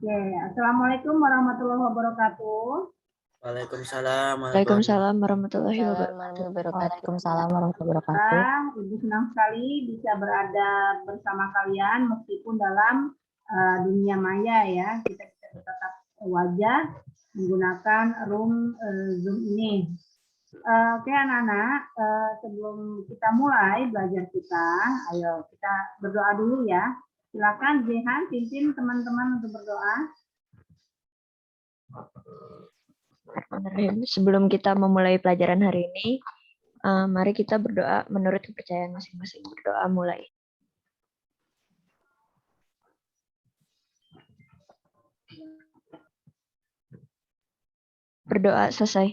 Oke, Assalamualaikum warahmatullahi wabarakatuh. Waalaikumsalam. Waalaikumsalam warahmatullahi wabarakatuh. Waalaikumsalam warahmatullahi wabarakatuh. Ibu senang sekali bisa berada bersama kalian meskipun dalam dunia maya ya. Kita bisa bertatap wajah menggunakan room Zoom ini. Oke anak-anak, sebelum kita mulai belajar kita, ayo kita berdoa dulu ya. Silakan Jehan pimpin teman-teman untuk berdoa. Sebelum kita memulai pelajaran hari ini, mari kita berdoa menurut kepercayaan masing-masing. Berdoa mulai. Berdoa selesai.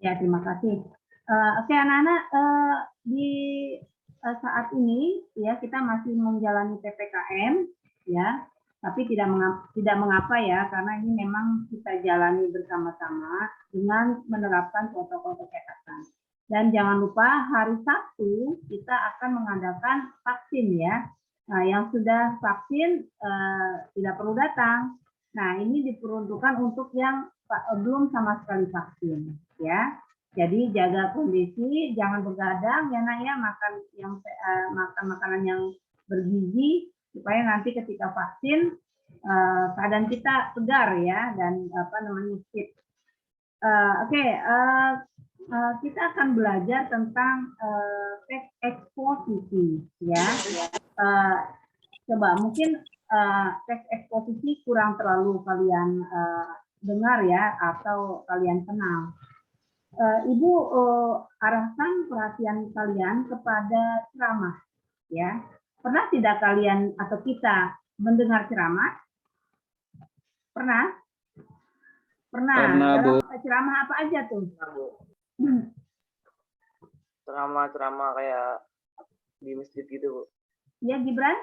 Ya, terima kasih. Oke anak-anak, di saat ini ya kita masih menjalani PPKM ya, tapi tidak mengapa ya, karena ini memang kita jalani bersama-sama dengan menerapkan protokol kesehatan. Dan jangan lupa hari Sabtu kita akan mengadakan vaksin ya. Nah, yang sudah vaksin tidak perlu datang. Nah, ini diperuntukkan untuk yang belum sama sekali vaksin ya. Jadi jaga kondisi, jangan begadang ya nak ya, makan makanan yang bergizi supaya nanti ketika vaksin keadaan kita segar ya dan fit. Kita akan belajar tentang teks eksposisi ya. Coba mungkin teks eksposisi kurang terlalu kalian dengar ya atau kalian kenal. Ibu arahkan perhatian kalian kepada ceramah ya. Pernah tidak kalian atau kita mendengar ceramah? Pernah? Pernah. Ceramah apa aja tuh? Ceramah kayak di masjid gitu, Bu. Ya, Gibran?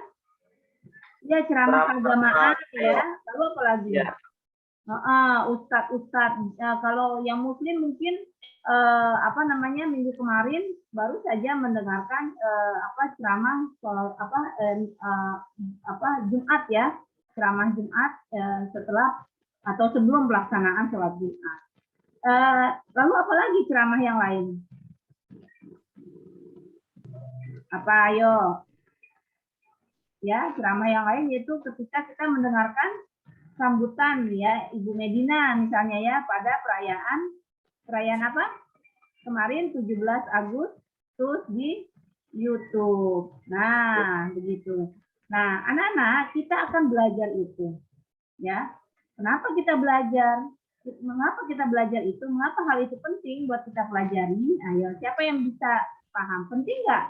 Ya, ceramah keagamaan ya. Lalu apa lagi? Ya. Ustadz. Kalau yang muslim mungkin minggu kemarin baru saja mendengarkan ceramah Jumat ya, ceramah Jumat setelah atau sebelum pelaksanaan sholat Jumat. Lalu apa lagi ceramah yang lain? Apa ayo? Ya, ceramah yang lain yaitu ketika kita mendengarkan sambutan ya Ibu Medina misalnya ya pada perayaan apa? Kemarin 17 Agustus di YouTube. Nah, begitu. Nah, anak-anak kita akan belajar itu. Ya. Kenapa kita belajar? Mengapa kita belajar itu? Mengapa hal itu penting buat kita pelajari? Ayo, siapa yang bisa paham? Penting nggak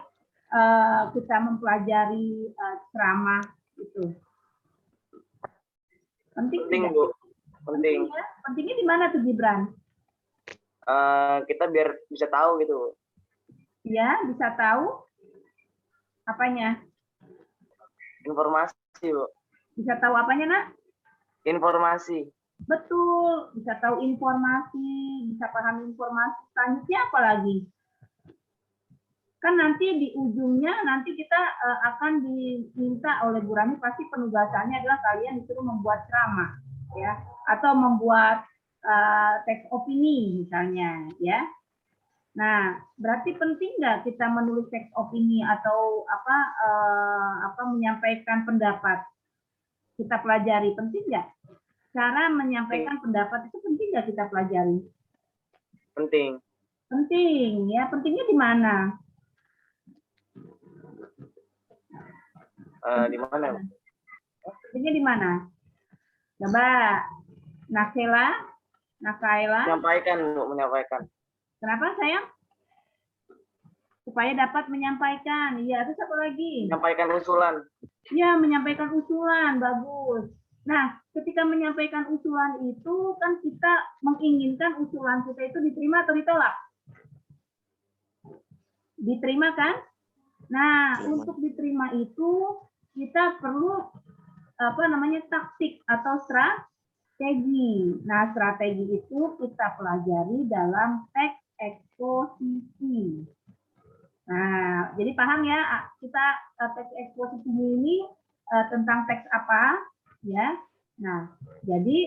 kita mempelajari ceramah itu? Penting Bu. Penting. Ya? Pentingnya di mana tuh Gibran? Kita biar bisa tahu gitu. Ya, bisa tahu apanya? Informasi, Bu. Bisa tahu apanya, Nak? Informasi. Betul, bisa tahu informasi, bisa paham informasi. Selanjutnya apa lagi? Kan nanti di ujungnya nanti kita akan diminta oleh Bu Rani, pasti penugasannya adalah kalian disuruh membuat ceramah ya, atau membuat teks opini misalnya ya. Nah, berarti penting nggak kita menulis teks opini atau menyampaikan pendapat? Kita pelajari, penting nggak? Cara menyampaikan pendapat itu penting nggak kita pelajari? Penting. Penting ya. Pentingnya di mana? Di mana? Pentingnya di mana? Coba, Nakaila. Menyampaikan. Kenapa sayang? Supaya dapat menyampaikan. Iya, terus apa lagi? Menyampaikan usulan. Ya, menyampaikan usulan, bagus. Nah, ketika menyampaikan usulan itu kan kita menginginkan usulan kita itu diterima atau ditolak? Diterima kan? Nah, untuk diterima itu kita perlu taktik atau strategi. Nah, strategi itu kita pelajari dalam teks eksposisi. Nah, jadi paham ya, kita teks eksposisi ini tentang teks apa, ya? Nah, jadi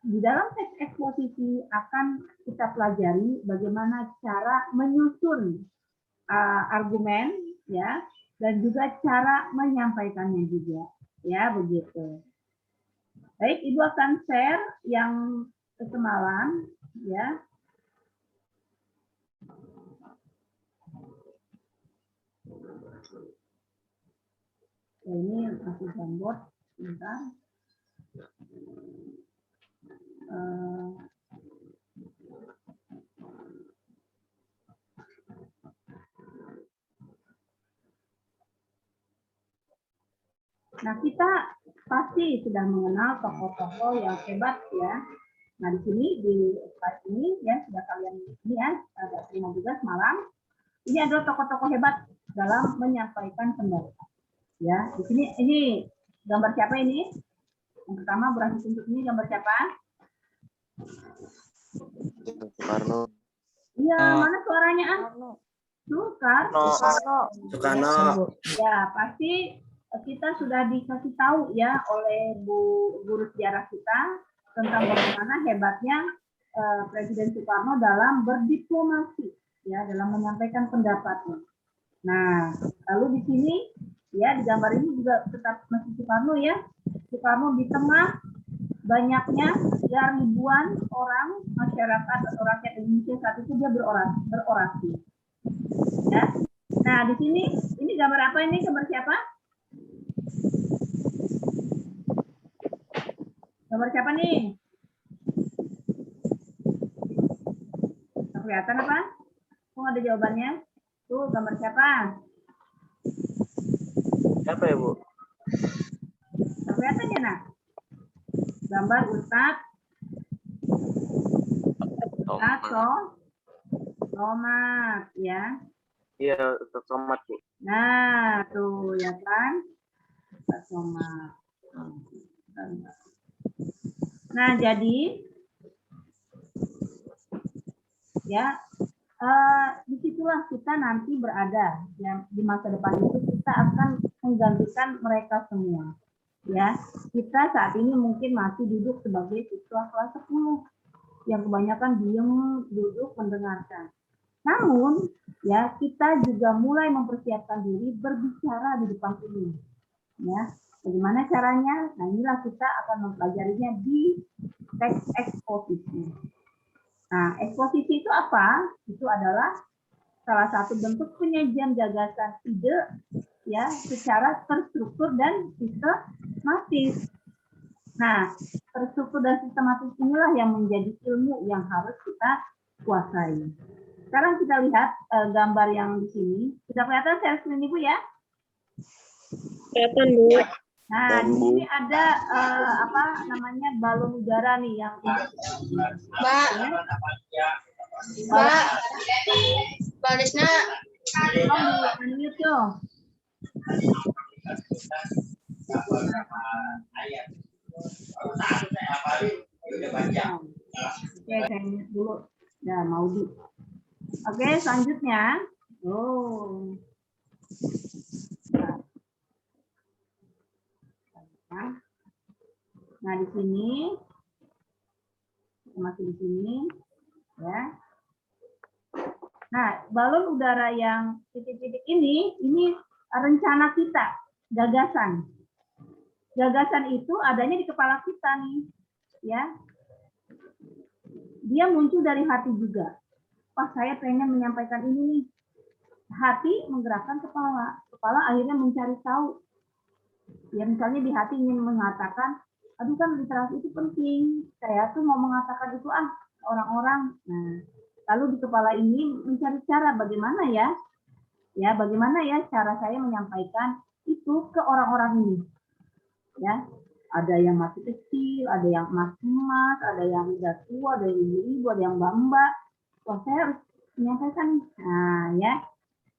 di dalam teks eksposisi akan kita pelajari bagaimana cara menyusun argumen, ya, dan juga cara menyampaikannya juga, ya, begitu. Baik, Ibu akan share yang semalam, ya. Ini masih Jamboard, sebentar. Nah, kita pasti sudah mengenal tokoh-tokoh yang hebat, ya. Nah, di sini di slide ini ya sudah kalian ini ya ada terima juga semalam. Ini adalah tokoh-tokoh hebat dalam menyampaikan pendapat. Ya, di sini ini gambar siapa ini? Yang pertama berhasil tunjuk ini gambar siapa? Soekarno. Iya, mana suaranya an? Soekarno. Ya, pasti kita sudah dikasih tahu ya oleh guru sejarah kita tentang bagaimana hebatnya Presiden Soekarno dalam berdiplomasi, ya, dalam menyampaikan pendapatnya. Nah, lalu di sini ya di gambar ini juga tetap masih Soekarno ya. Soekarno di tengah banyaknya ya ribuan orang masyarakat atau rakyat Indonesia saat itu dia berorasi. Ya. Nah, di sini ini gambar apa ini? Gambar siapa? Gambar siapa nih? Kelihatan apa? Kok ada jawabannya? Tuh, gambar siapa? Siapa ya, Bu? Kelihatan ya, nak? Gambar Ustadz Somad, ya. Iya, Ustadz Somad, Bu. Nah, tuh, ya kan? Ustadz Somad. Nah, jadi ya disitulah kita nanti berada ya, di masa depan itu kita akan menggantikan mereka semua ya. Kita saat ini mungkin masih duduk sebagai siswa kelas 10 yang kebanyakan diem duduk mendengarkan, namun ya kita juga mulai mempersiapkan diri berbicara di depan umum ya. Bagaimana caranya? Nah, inilah kita akan mempelajarinya di teks eksposisi. Nah, eksposisi itu apa? Itu adalah salah satu bentuk penyajian gagasan ide ya secara terstruktur dan sistematis. Nah, terstruktur dan sistematis inilah yang menjadi ilmu yang harus kita kuasai. Sekarang kita lihat gambar yang di sini. Sudah kelihatan share screen Ibu ya? Kelihatan, Bu. Nah, di sini ada apa namanya balon udara nih yang Mbak, Mbak Desna, unmute tuh. Oke, saya mute dulu. Ya, mau di. Oke, selanjutnya. Oh. Nah, di sini masih di sini ya. Nah, balon udara yang titik-titik ini rencana kita, gagasan. Gagasan itu adanya di kepala kita nih, ya. Dia muncul dari hati juga. Wah, saya pengen menyampaikan ini nih. Hati menggerakkan kepala. Kepala akhirnya mencari tahu. Ya, misalnya di hati ingin mengatakan, aduh kan literasi itu penting. Saya tuh mau mengatakan itu orang-orang. Nah, lalu di kepala ini mencari cara bagaimana ya? Ya, bagaimana ya cara saya menyampaikan itu ke orang-orang ini? Ya, ada yang masih kecil, ada yang masih emas, ada yang udah tua, ada yang ibu-ibu, ada yang mbak-mbak. Wah, saya harus menyampaikan. Nah, ya.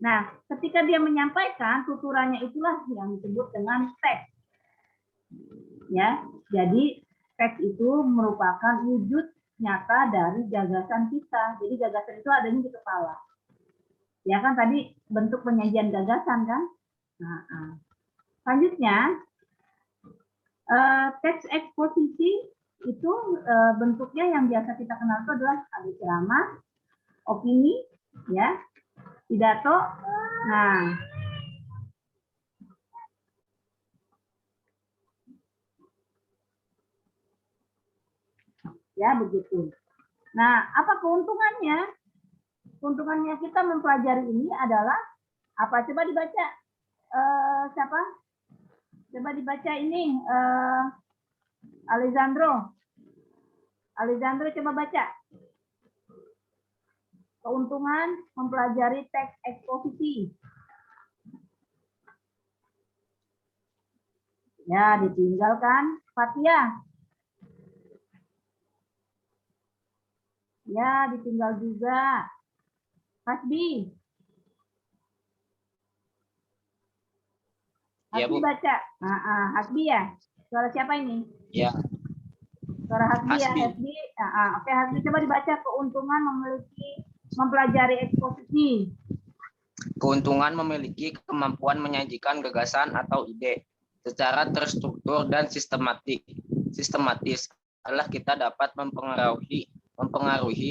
Nah, ketika dia menyampaikan, tuturannya itulah yang disebut dengan teks. Ya, jadi teks itu merupakan wujud nyata dari gagasan kita. Jadi gagasan itu adanya di kepala. Ya kan tadi bentuk penyajian gagasan kan? Nah, selanjutnya Teks eksposisi itu bentuknya yang biasa kita kenal itu adalah ada ceramah, opini, ya, pidato. Nah, ya begitu. Nah, apa keuntungannya? Keuntungannya kita mempelajari ini adalah apa? Coba dibaca. Siapa? Coba dibaca ini. Alessandro. Alessandro coba baca. Keuntungan mempelajari teks eksposisi. Ya, ditinggalkan. Fatia. Ya, ditinggal juga. Hasbi. Ya, Hasbi Bu. baca. Hasbi ya. Suara siapa ini? Ya, Suara Hasbi ya. Hasbi. Hasbi. Oke, Hasbi coba dibaca keuntungan mempelajari eksposisi. keuntungan memiliki kemampuan menyajikan gagasan atau ide secara terstruktur dan sistematis adalah kita dapat mempengaruhi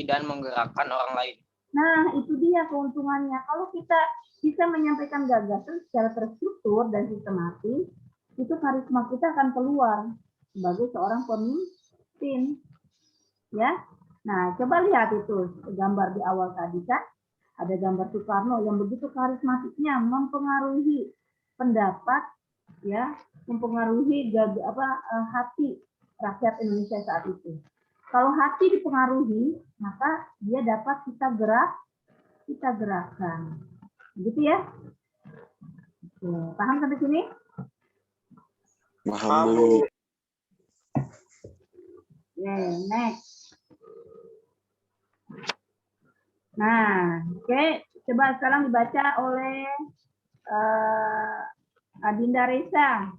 dan menggerakkan orang lain. Nah, itu dia keuntungannya. Kalau kita bisa menyampaikan gagasan secara terstruktur dan sistematis, itu karisma kita akan keluar sebagai seorang pemimpin. Ya. Nah, coba lihat itu gambar di awal tadi kan. Ada gambar Soekarno yang begitu karismatiknya mempengaruhi pendapat, ya, mempengaruhi hati rakyat Indonesia saat itu. Kalau hati dipengaruhi, maka dia dapat kita gerakkan. Gitu ya? Paham sampai sini? Paham, Bu. Next. Nah, oke. Coba sekarang dibaca oleh Adinda Reza.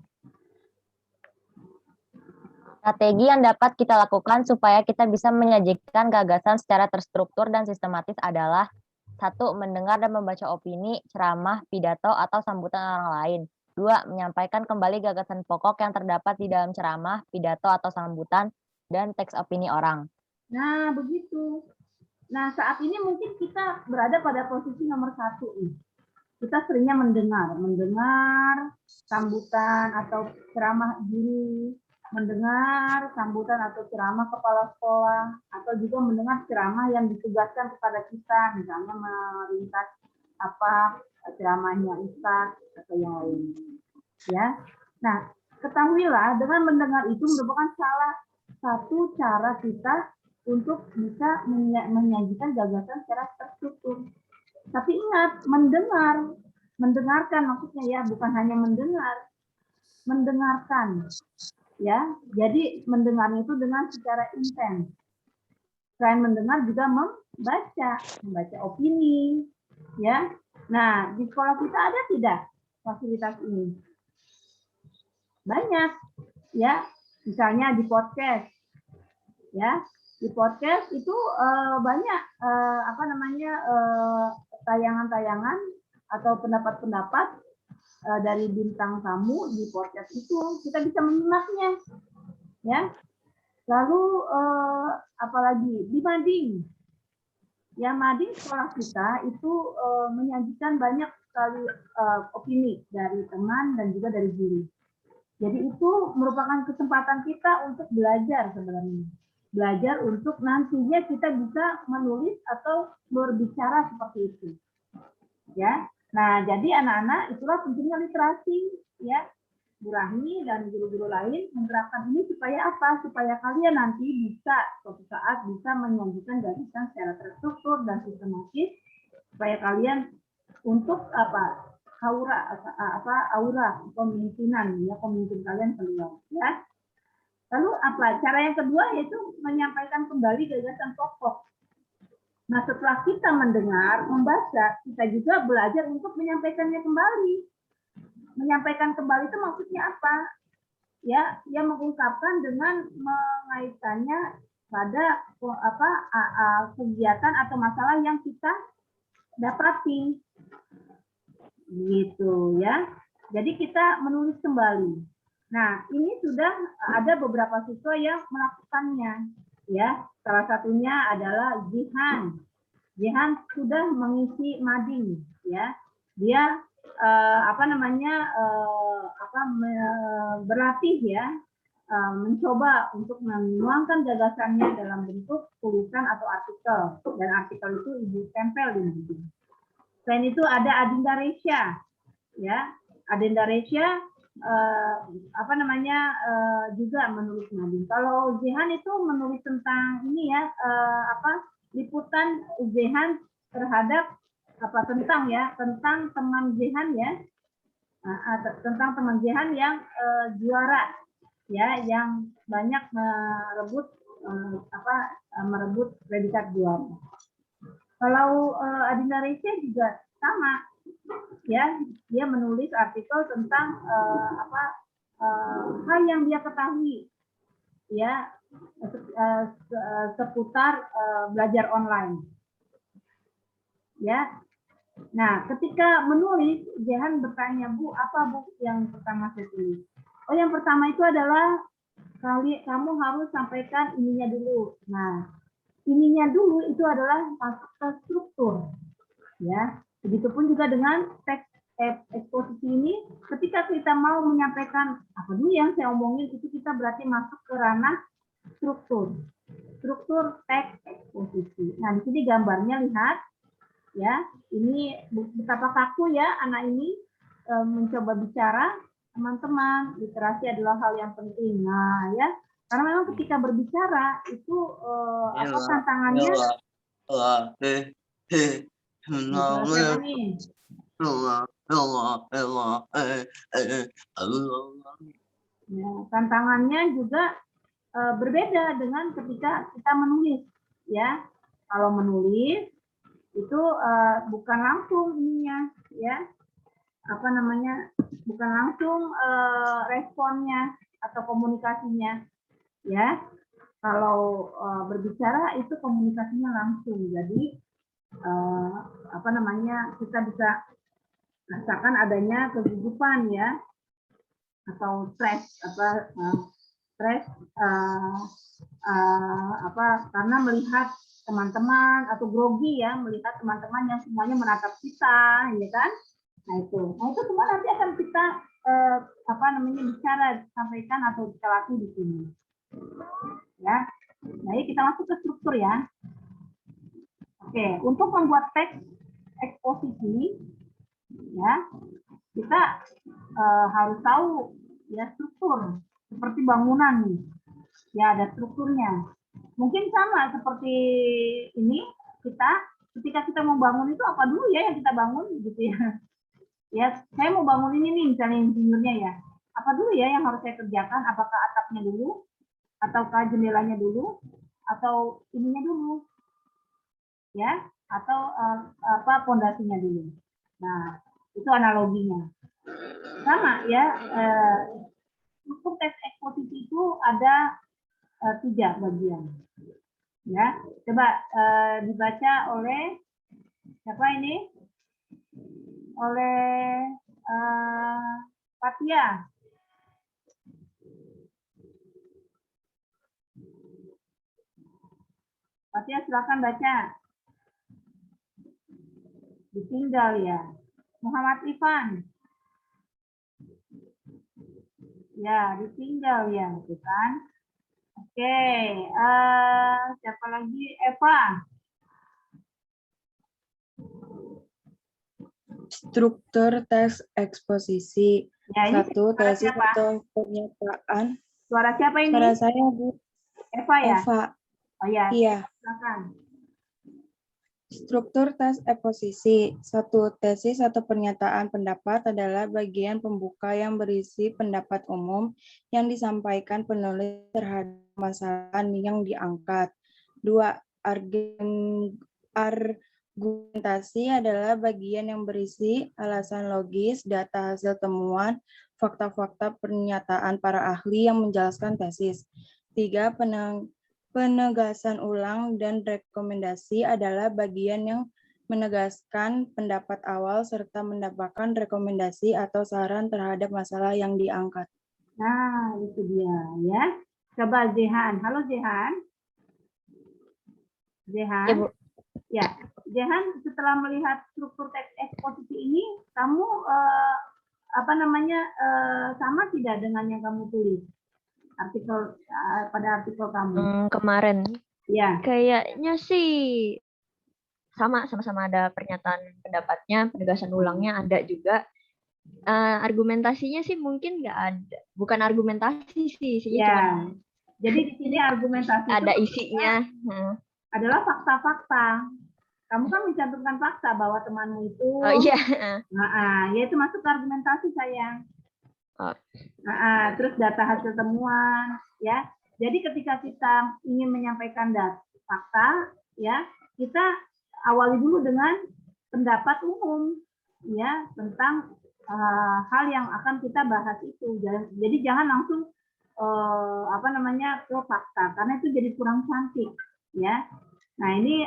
Strategi yang dapat kita lakukan supaya kita bisa menyajikan gagasan secara terstruktur dan sistematis adalah 1. Mendengar dan membaca opini, ceramah, pidato, atau sambutan orang lain. 2. Menyampaikan kembali gagasan pokok yang terdapat di dalam ceramah, pidato, atau sambutan, dan teks opini orang. Nah, begitu. Nah, saat ini mungkin kita berada pada posisi nomor 1 nih. Kita seringnya mendengar sambutan atau ceramah guru, mendengar sambutan atau ceramah kepala sekolah, atau juga mendengar ceramah yang ditugaskan kepada kita, misalnya meringkas ceramahnya Ustadz atau yang lain. Ya, nah ketahuilah dengan mendengar itu merupakan salah satu cara kita untuk bisa menyajikan gagasan secara terstruktur. Tapi ingat, mendengarkan maksudnya ya, bukan hanya mendengarkan. Ya, jadi mendengarnya itu dengan secara intens. Selain mendengar juga membaca opini, ya. Nah, di sekolah kita ada tidak fasilitas ini? Banyak, ya. Misalnya di podcast, ya. Di podcast itu banyak tayangan-tayangan atau pendapat-pendapat dari bintang tamu di podcast itu, kita bisa menyimaknya, ya. Lalu apalagi di mading, ya, mading sekolah kita itu menyajikan banyak sekali opini dari teman dan juga dari guru. Jadi itu merupakan kesempatan kita untuk belajar sebenarnya, belajar untuk nantinya kita bisa menulis atau berbicara seperti itu, ya. Nah, jadi anak-anak itulah pentingnya literasi, ya. Bu Rahmi dan guru-guru lain menerapkan ini supaya apa? Supaya kalian nanti bisa suatu saat bisa menyajikan gagasan secara terstruktur dan sistematis, supaya kalian untuk aura kepemimpinan, ya, pemimpin kalian keluar, ya. Lalu apa? Cara yang kedua yaitu menyampaikan kembali gagasan pokok. Nah, setelah kita mendengar, membaca, kita juga belajar untuk menyampaikannya kembali. Menyampaikan kembali itu maksudnya apa? Ya, yang mengungkapkan dengan mengaitkannya pada kegiatan atau masalah yang kita dapati. Gitu, ya. Jadi kita menulis kembali. Nah, ini sudah ada beberapa siswa yang melakukannya, ya. Salah satunya adalah Jihan. Jihan sudah mengisi mading, ya. Dia berlatih ya, mencoba untuk menuangkan gagasannya dalam bentuk tulisan atau artikel, dan artikel itu ibu tempel di mading. Selain itu ada Adinda Resya, ya. Adinda Resya juga menulis mading. Kalau Zehan itu menulis tentang ini ya, liputan Zehan terhadap tentang teman Zehan ya, tentang teman Zehan yang juara ya, yang banyak merebut predikat juara. Kalau Adinda Resya juga sama ya, dia menulis artikel tentang hal yang dia ketahui ya, seputar belajar online ya. Nah, ketika menulis, Jehan bertanya, Bu, apa Bu yang pertama saya tulis? Oh, yang pertama itu adalah kamu harus sampaikan ininya dulu. Nah, ininya dulu itu adalah masuk ke struktur ya. Begitupun juga dengan teks eksposisi ini, ketika kita mau menyampaikan apa dulu yang saya omongin, itu kita berarti masuk ke ranah struktur teks eksposisi. Nah, di sini gambarnya lihat ya, ini betapa kaku ya anak ini mencoba bicara. Teman-teman, literasi adalah hal yang penting. Nah ya, karena memang ketika berbicara itu tantangannya. Ya, tantangannya juga berbeda dengan ketika kita menulis ya. Kalau menulis itu bukan langsung ininya ya, bukan langsung responnya atau komunikasinya ya. Kalau berbicara itu komunikasinya langsung, jadi kita bisa rasakan adanya kegugupan ya, atau stres karena melihat teman-teman, atau grogi ya, melihat teman-teman yang semuanya menatap kita ya kan. Nah itu semua nanti akan kita bicara, sampaikan atau kita latih di sini ya. Nah, kita masuk ke struktur ya. Oke, untuk membuat teks eksposisi ya, kita harus tahu ya struktur, seperti bangunan nih ya, ada strukturnya. Mungkin sama seperti ini, ketika kita mau bangun itu apa dulu ya yang kita bangun gitu ya. Ya, saya mau bangun ini nih, misalnya insinyurnya ya. Apa dulu ya yang harus saya kerjakan? Apakah atapnya dulu, ataukah jendelanya dulu, atau ininya dulu, ya, atau pondasinya dulu. Nah, itu analoginya. Sama ya. Untuk teks eksposisi itu ada 3 bagian. Ya, coba dibaca oleh siapa ini? Oleh Fatia. Fatia, silakan baca. Ditinggal ya. Muhammad Ivan. Ya, ditinggal ya, gitu kan. Oke, siapa lagi? Eva. Struktur teks eksposisi. Ya, ini 1. Tesis atau pernyataan. Suara siapa ini? Suara saya, Bu. Eva ya? Eva. Oh ya, Iya. silakan. Struktur teks eksposisi. 1. Tesis atau pernyataan pendapat adalah bagian pembuka yang berisi pendapat umum yang disampaikan penulis terhadap masalah yang diangkat. 2. Argumentasi adalah bagian yang berisi alasan logis, data hasil temuan, fakta-fakta pernyataan para ahli yang menjelaskan tesis. 3. Penegasan ulang dan rekomendasi adalah bagian yang menegaskan pendapat awal serta mendapatkan rekomendasi atau saran terhadap masalah yang diangkat. Nah, itu dia ya. Coba Zehan. Halo Zehan. Zehan. Ya, Bu. Ya, Zehan setelah melihat struktur teks eksposisi ini, kamu sama tidak dengan yang kamu tulis artikel pada artikel kamu? Kemarin Ya. kayaknya sih sama-sama ada pernyataan pendapatnya, penegasan ulangnya ada juga. Argumentasinya sih mungkin nggak ada, bukan argumentasi sih, isinya Ya. cuma Jadi di sini argumentasi ada itu isinya. adalah fakta-fakta. Kamu kan mencantumkan fakta bahwa temanmu itu, Oh iya. ya itu masuk ke argumentasi sayang. Oh. Terus data hasil temuan, ya. Jadi ketika kita ingin menyampaikan data fakta, ya kita awali dulu dengan pendapat umum, ya tentang hal yang akan kita bahas itu. Jadi jangan langsung ke fakta, karena itu jadi kurang cantik, ya. Nah ini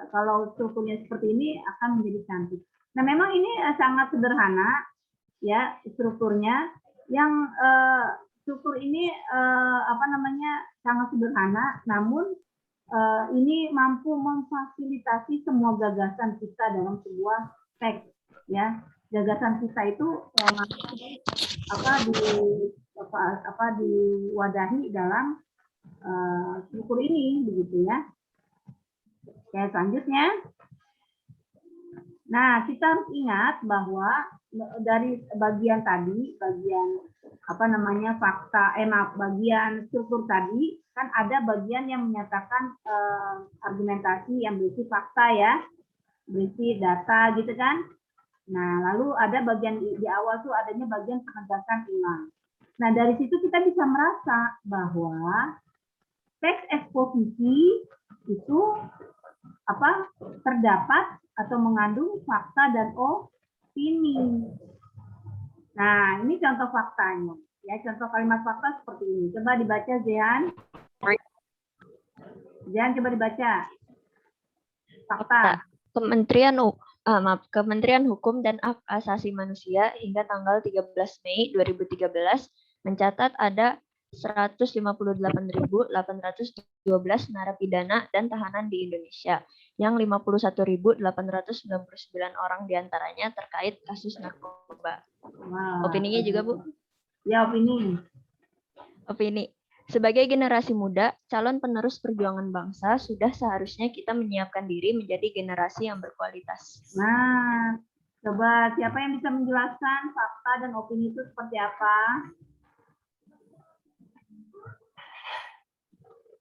kalau strukturnya seperti ini akan menjadi cantik. Nah memang ini sangat sederhana, ya strukturnya. Yang struktur ini sangat sederhana, namun ini mampu memfasilitasi semua gagasan kita dalam sebuah teks, ya. Gagasan kita itu diwadahi dalam struktur ini, begitu ya. Oke, selanjutnya. Nah, kita harus ingat bahwa dari bagian tadi, bagian struktur tadi, kan ada bagian yang menyatakan argumentasi yang berisi fakta ya, berisi data gitu kan. Nah, lalu ada bagian di awal tuh adanya bagian penegasan ulang. Nah, dari situ kita bisa merasa bahwa teks eksposisi itu terdapat atau mengandung fakta dan opini. Nah, ini contoh faktanya. Ya, contoh kalimat fakta seperti ini. Coba dibaca, Zehan. Zehan, coba dibaca. Fakta. Kementerian Hukum dan Hak Asasi Manusia hingga tanggal 13 Mei 2013 mencatat ada 158.812 narapidana dan tahanan di Indonesia, yang 51.899 orang diantaranya terkait kasus narkoba. Wow. Opininya juga, Bu? Ya, opini. Opini. Sebagai generasi muda, calon penerus perjuangan bangsa, sudah seharusnya kita menyiapkan diri menjadi generasi yang berkualitas. Nah, coba siapa yang bisa menjelaskan fakta dan opini itu seperti apa?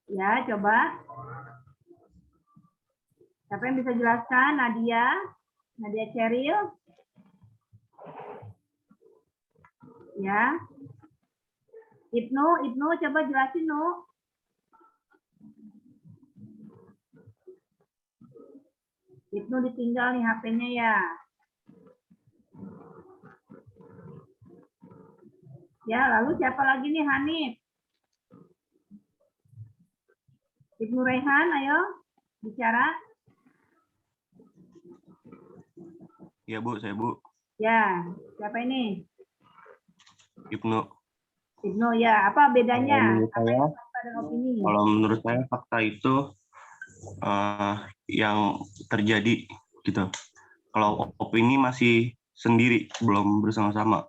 Ya, coba. Siapa yang bisa jelaskan? Nadia Cheryl. Ya. Ibnu coba jelasin, No. Ibnu ditinggal nih HP-nya ya. Ya, lalu siapa lagi nih, Hanif? Ibnu Rehan, ayo bicara. Ya, Bu, saya Bu. Ya, siapa ini? Ibnu. Ibnu, ya. Apa bedanya? Kalau menurut saya fakta itu yang terjadi gitu. Kalau opini masih sendiri, belum bersama-sama.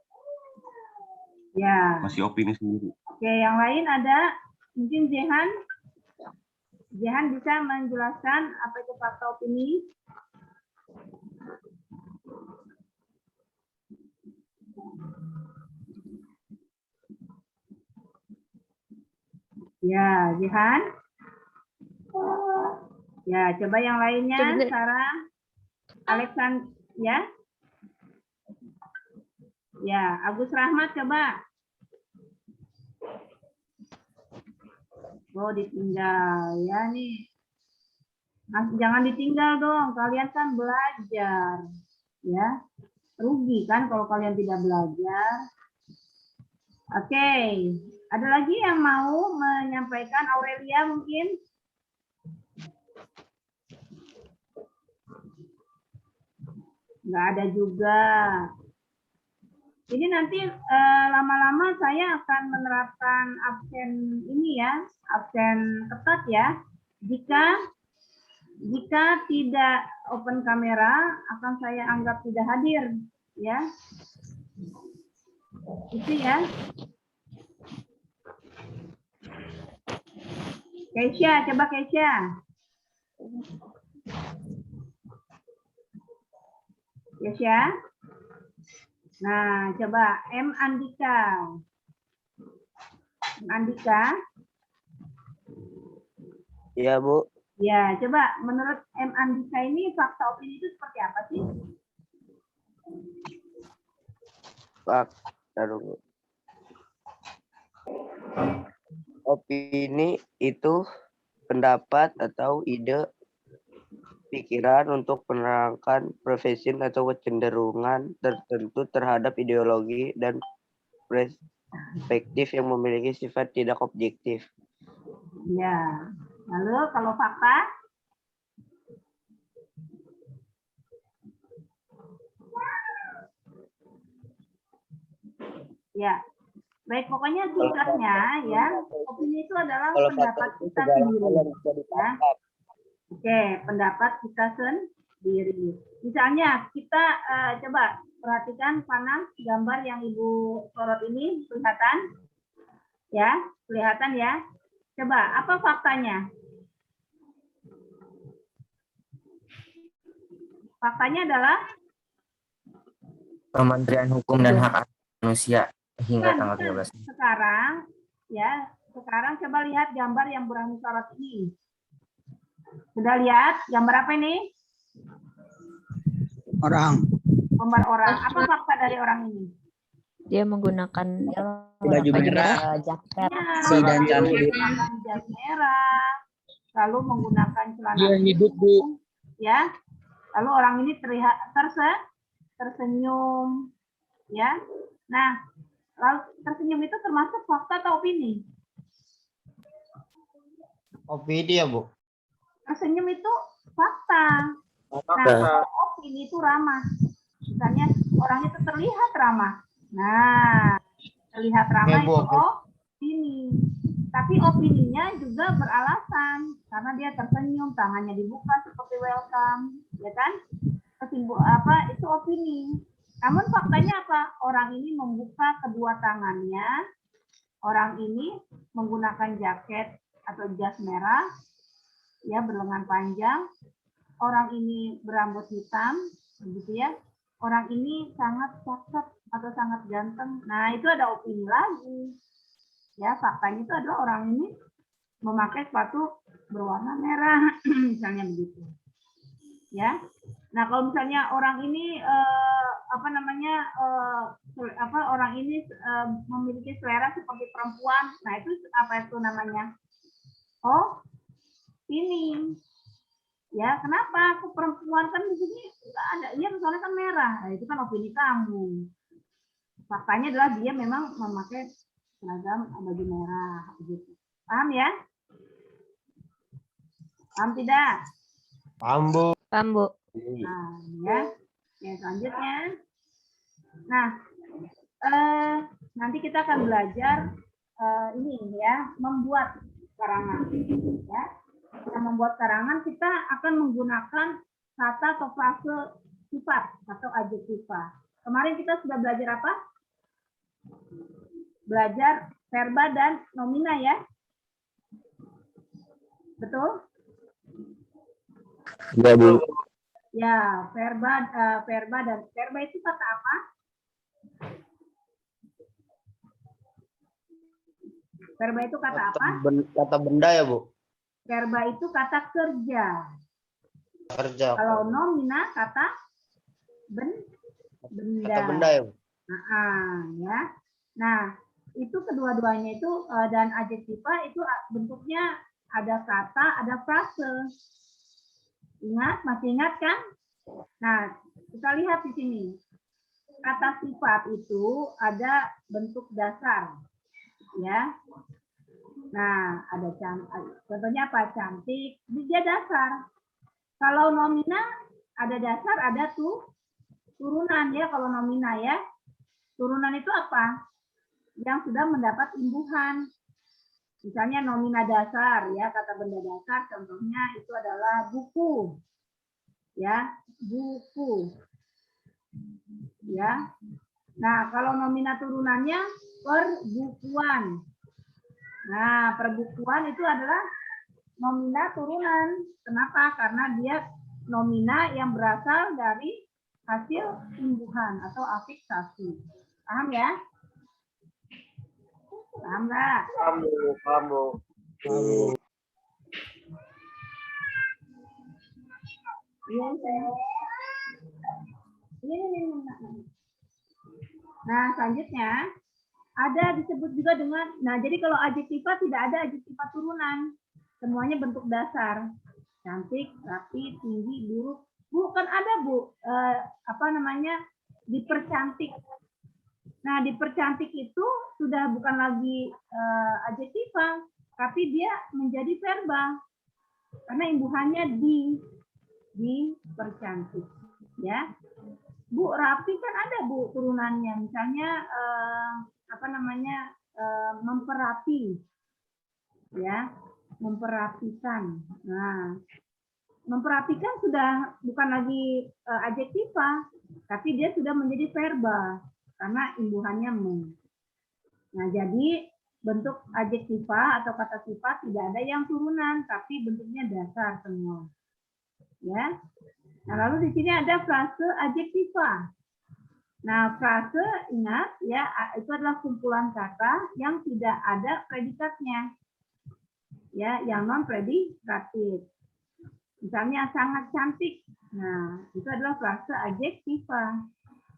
Ya. Masih opini sendiri. Oke, yang lain ada mungkin Zehan. Zehan bisa menjelaskan apa itu fakta opini? Ya, Zehan. Ya, coba yang lainnya, Sarah, Alexander, ya. Ya, Agus Rahmat coba. Oh, ditinggal ya nih. Mas, jangan ditinggal dong, kalian kan belajar. Ya. Rugi kan kalau kalian tidak belajar. Oke. Ada lagi yang mau menyampaikan? Aurelia mungkin? Nggak ada juga. Ini nanti lama-lama saya akan menerapkan absen ini ya, absen ketat ya. Jika tidak open kamera, akan saya anggap tidak hadir ya. Itu ya. Keisha, coba Keisha. Keisha. Nah, coba M. Andika. M. Andika. Iya, Bu. Ya, coba menurut M. Andika ini fakta opini itu seperti apa sih? Taruh. Opini itu pendapat atau ide pikiran untuk menerangkan profesi atau kecenderungan tertentu terhadap ideologi dan perspektif yang memiliki sifat tidak objektif. Ya. Lalu kalau fakta? Ya. Baik, pokoknya singkatnya ya, opini itu adalah pendapat kita sendiri. Ya. Oke, pendapat kita sendiri. Misalnya kita coba perhatikan panah gambar yang Ibu sorot ini, kelihatan? Ya, kelihatan ya. Coba, apa faktanya? Faktanya adalah Kementerian Hukum dan Hak Asasi Manusia hingga bukan, tanggal bukan. 13. Sekarang coba lihat gambar yang Burhani sorot ini. Sudah lihat gambar apa ini? Orang. Gambar orang. Apa fakta dari orang ini? Dia menggunakan Baju merah. Jaket. Si dan cantik. Menggunakan jas merah, lalu menggunakan celana Dia hidup, Bu. ya. Lalu orang ini terlihat tersenyum, ya. Nah, lalu tersenyum itu termasuk fakta atau opini? Opini ya, Bu. Tersenyum itu fakta. Nah, opini itu ramah. Misalnya orang itu terlihat ramah. Nah, terlihat ramah itu opini. Tapi opininya juga beralasan karena dia tersenyum, tangannya dibuka seperti welcome, ya kan? Itu opini. Namun faktanya apa? Orang ini membuka kedua tangannya. Orang ini menggunakan jaket atau jas merah, ya berlengan panjang. Orang ini berambut hitam, begitu ya. Orang ini sangat cakep atau sangat ganteng. Nah, itu ada opini lagi. Ya, faktanya itu adalah orang ini memakai sepatu berwarna merah, misalnya begitu. Ya. Nah, kalau misalnya orang ini orang ini memiliki selera seperti perempuan, nah itu apa itu namanya? Oh, ini. Ya, kenapa aku perempuan kan di sini nggak ada? Iya, soalnya kan merah. Nah, itu kan opini kamu. Faktanya adalah dia memang memakai seragam baju merah, begitu. Paham ya? Paham tidak? Paham, Bu. Paham, Bu. Nah, ya. Oke, selanjutnya. Nah, nanti kita akan belajar ini ya, membuat karangan. Ya. Kita membuat karangan, kita akan menggunakan kata atau frase sifat atau adjektiva. Kemarin kita sudah belajar apa? Belajar verba dan nomina ya. Betul? Iya, Bu. Ya, verba dan verba itu kata apa? Verba itu kata apa? Kata benda ya, Bu. Verba itu kata kerja. Kerja. Kalau nomina kata benda. Kata benda ya, Bu. Ya. Nah, itu kedua-duanya itu dan adjektiva itu bentuknya ada kata, ada frase. Ingat, masih ingat kan? Nah, kita lihat di sini. Kata sifat itu ada bentuk dasar. Ya. Nah, ada contohnya apa? Cantik, dia dasar. Kalau nomina ada dasar, ada turunan ya kalau nomina ya. Turunan itu apa? Yang sudah mendapat imbuhan. Misalnya nomina dasar, ya, kata benda dasar contohnya itu adalah buku. Ya, buku. Ya. Nah, kalau nomina turunannya perbukuan. Nah, perbukuan itu adalah nomina turunan. Kenapa? Karena dia nomina yang berasal dari hasil imbuhan atau afiksasi. Paham ya? Paham nggak? Paham, Bu. Iya, saya. Ini. Nah, selanjutnya ada disebut juga dengan, nah jadi kalau adjektiva tidak ada adjektiva turunan. Semuanya bentuk dasar. Cantik, rapi, tinggi, buruk. Bu, kan ada, Bu, apa namanya, dipercantik. Nah, dipercantik itu sudah bukan lagi adjektiva, tapi dia menjadi verba. Karena imbuhannya dipercantik. Ya. Bu, rapi kan ada, Bu, turunannya. Misalnya apa namanya? Memperapi. Ya, memperapikan. Nah, memperapikan sudah bukan lagi adjektiva, tapi dia sudah menjadi verba karena imbuhannya me. Nah, jadi bentuk adjektiva atau kata sifat tidak ada yang turunan, tapi bentuknya dasar semua. Ya. Nah, lalu di sini ada frase adjektiva. Nah, frase, ingat ya, itu adalah kumpulan kata yang tidak ada predikatnya. Ya, yang non predikatif. Misalnya sangat cantik. Nah, itu adalah frase adjektiva.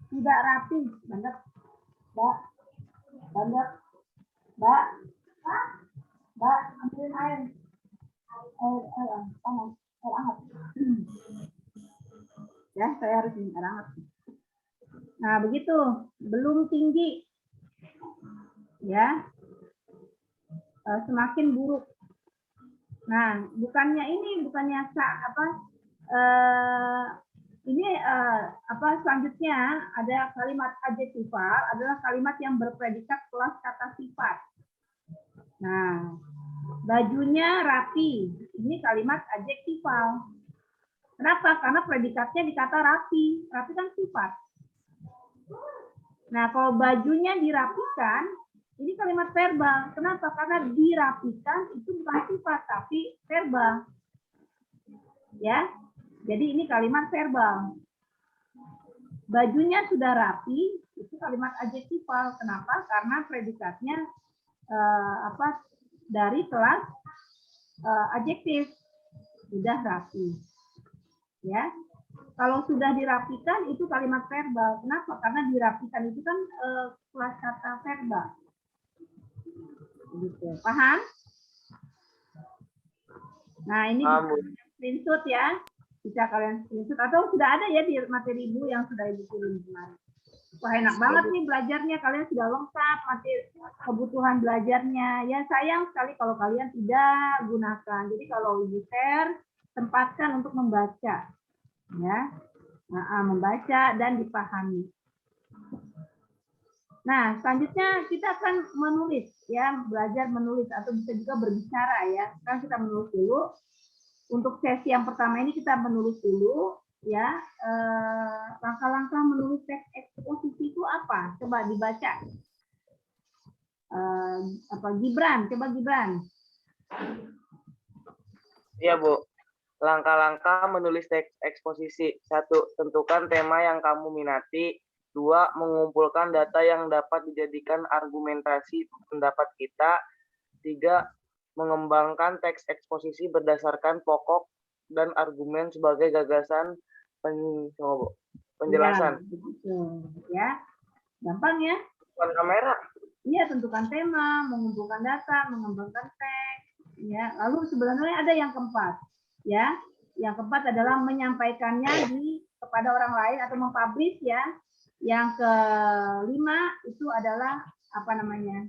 Tidak rapi, Mbak, ambilin air. Air panas, air hangat. Ya, saya harus minum air hangat. Nah, begitu. Belum tinggi. Ya. Semakin buruk. Nah, bukannya selanjutnya ada kalimat adjektival adalah kalimat yang berpredikat kelas kata sifat. Nah, bajunya rapi. Ini kalimat adjektival. Kenapa? Karena predikatnya di kata rapi. Rapi kan sifat. Nah, kalau bajunya dirapikan, ini kalimat verbal. Kenapa? Karena dirapikan itu bukan sifat, tapi verbal. Ya, jadi ini kalimat verbal. Bajunya sudah rapi, itu kalimat adjektival. Kenapa? Karena predikatnya dari kelas adjektif, sudah rapi. Ya, kalau sudah dirapikan itu kalimat verbal. Kenapa? Karena dirapikan itu kan kelas kata verbal. Gitu. Paham? Nah, ini screenshot ya. Bisa kalian screenshot atau sudah ada ya di materi Ibu yang sudah Ibu kirim kemarin. Wah, enak banget nih belajarnya. Kalian sudah lengkap materi kebutuhan belajarnya. Ya, sayang sekali kalau kalian tidak gunakan. Jadi kalau Ibu share, tempatkan untuk membaca. Ya. Nah, membaca dan dipahami. Nah, selanjutnya kita akan menulis, ya, belajar menulis atau bisa juga berbicara, ya. Sekarang kita menulis dulu. Untuk sesi yang pertama ini kita menulis dulu, ya. Langkah-langkah menulis teks eksposisi itu apa? Coba dibaca. Gibran, coba Gibran. Iya, Bu. Langkah-langkah menulis teks eksposisi. 1. Tentukan tema yang kamu minati. 2. Mengumpulkan data yang dapat dijadikan argumentasi pendapat kita. 3. Mengembangkan teks eksposisi berdasarkan pokok dan argumen sebagai gagasan penjelasan. Ya, gampang ya. Bukan kamera. Iya, tentukan tema, mengumpulkan data, mengembangkan teks. Ya, lalu sebenarnya ada yang keempat. Ya, yang keempat adalah menyampaikannya kepada orang lain atau mempublish ya. Yang kelima itu adalah apa namanya?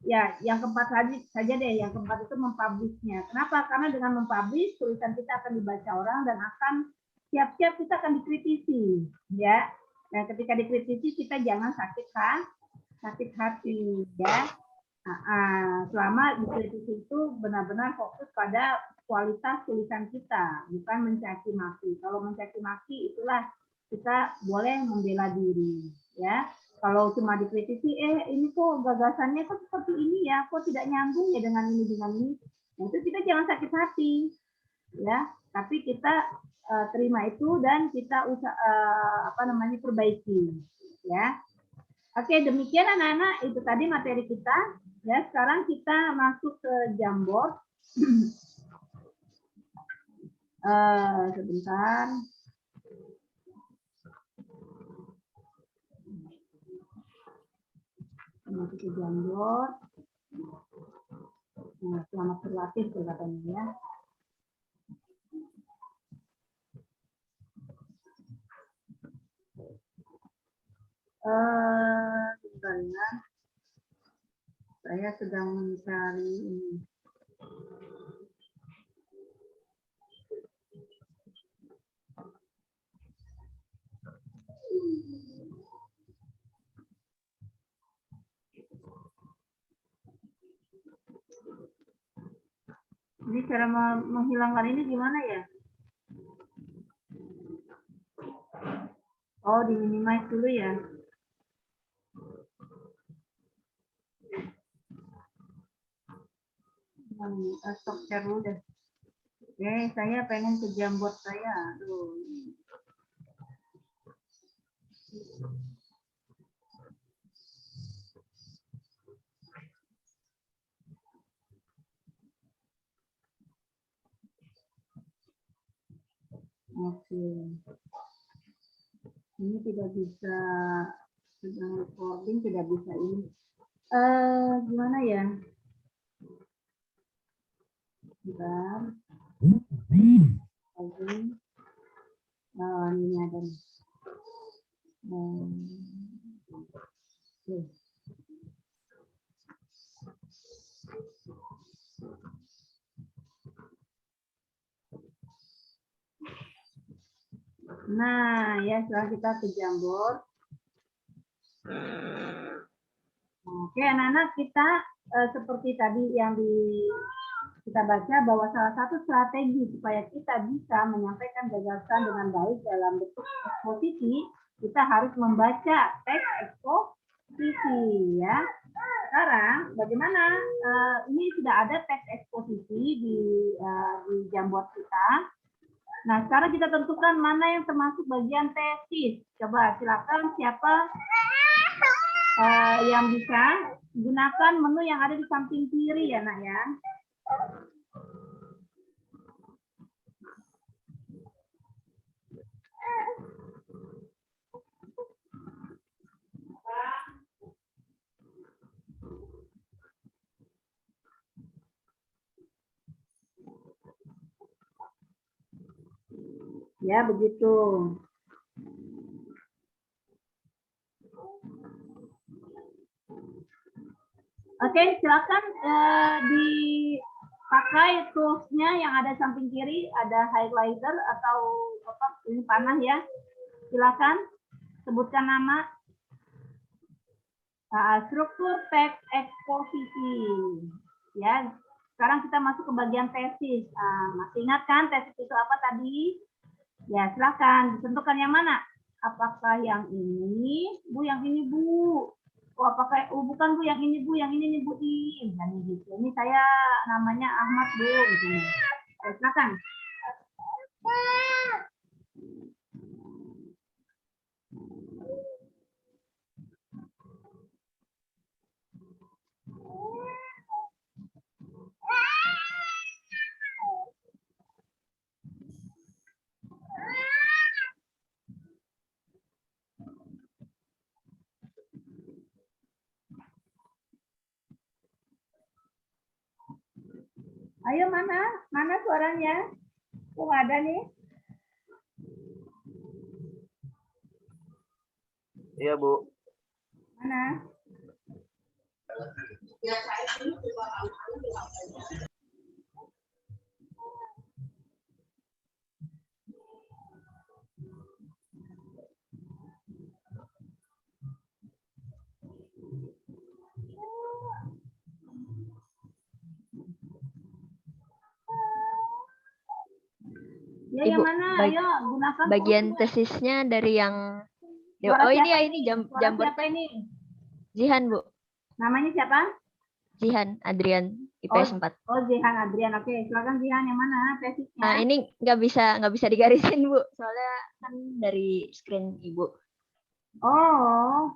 Ya, yang keempat saja deh. Yang keempat itu mempublishnya. Kenapa? Karena dengan mempublish tulisan kita akan dibaca orang dan akan siap-siap kita akan dikritisi, ya. Dan ketika dikritisi kita jangan sakit hati ya. Selama dikritisi itu benar-benar fokus pada kualitas tulisan kita, bukan mencaci maki. Kalau mencaci maki itulah kita boleh membela diri ya. Kalau cuma dikritisi, ini kok gagasannya kok seperti ini ya, kok tidak nyambung ya dengan ini. Nah, itu kita jangan sakit hati, ya. Tapi kita terima itu dan kita perbaiki, ya. Oke, demikian anak-anak, itu tadi materi kita. Ya, sekarang kita masuk ke Jamboard. Sebentar. Masuk ke Jamboard. Nah, selamat berlatih katanya ya. Sebentar ya. Saya sedang mencari ini. Ini cara menghilangkan ini gimana ya? Oh, di minimize dulu ya. Stop share dulu deh. Oke, saya pengen ke Jamboard saya. Aduh. Oke. Ini tidak bisa sedang recording, tidak bisa ini. Gimana ya? Bentar. Oke. Ini ada nih. Oke. Nah, ya setelah kita ke Jamboard. Oke, anak-anak, kita seperti tadi yang kita baca bahwa salah satu strategi supaya kita bisa menyampaikan gagasan dengan baik dalam bentuk eksposisi, kita harus membaca teks eksposisi ya. Sekarang bagaimana ini sudah ada teks eksposisi di Jamboard kita. Nah, sekarang kita tentukan mana yang termasuk bagian tesis. Coba silakan siapa yang bisa gunakan menu yang ada di samping kiri ya, Nak ya. Ya, begitu. Oke, silakan dipakai toolsnya yang ada samping kiri, ada highlighter atau apa ini panah ya. Silakan sebutkan nama. Struktur teks eksposisi. Ya, sekarang kita masuk ke bagian tesis. Masih ingat kan tesis itu apa tadi? Ya, silakan ditentukan yang mana? Apakah yang ini, Bu? Yang ini, Bu? Oh, apakah bukan Bu yang ini, Bu? Yang ini nih, Bu. Nah, gitu. Ini saya namanya Ahmad, Bu. Gitu. Silakan. Ayo, mana suaranya? Kok nggak ada nih? Iya, Bu. Mana? Ya, yang mana? Ayo, gunakan bagian fokusnya. tesisnya dari yang Suara oh ini siapa ya ini Suara Jambornya siapa ini? Zihan, Bu. Namanya siapa? Zihan Adrian IPS 4. Oh, Zihan Adrian. Oke, silakan Zihan, yang mana tesisnya? Nah, ini nggak bisa digarisin, Bu. Soalnya kan dari screen Ibu. Oh,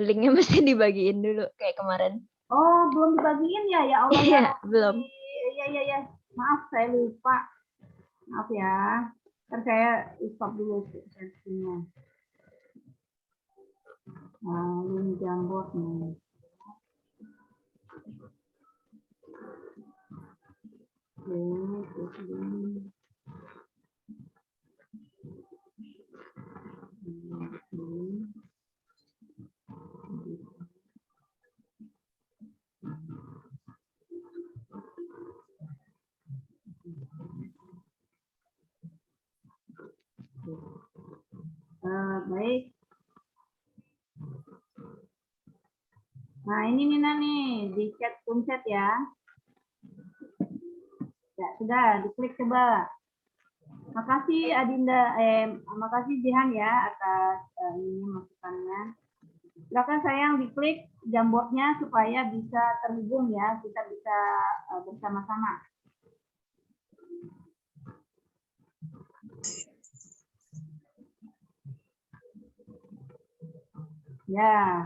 Linknya mesti dibagiin dulu kayak kemarin. oh, belum dibagiin ya? Ya Allah ya. Iya, belum. Iya. Maaf, saya lupa. Maaf ya. Ntar saya stop dulu sesinya. Nah, ini Jamboard nih. Oke. Baik. Nah, ini Nina nih, di chat Punset ya. Ya, sudah, diklik coba. Makasih Adinda, makasih Jihan ya atas ini masukannya. Silakan sayang diklik Jamboardnya supaya bisa terhubung ya, kita bisa bersama-sama. Ya.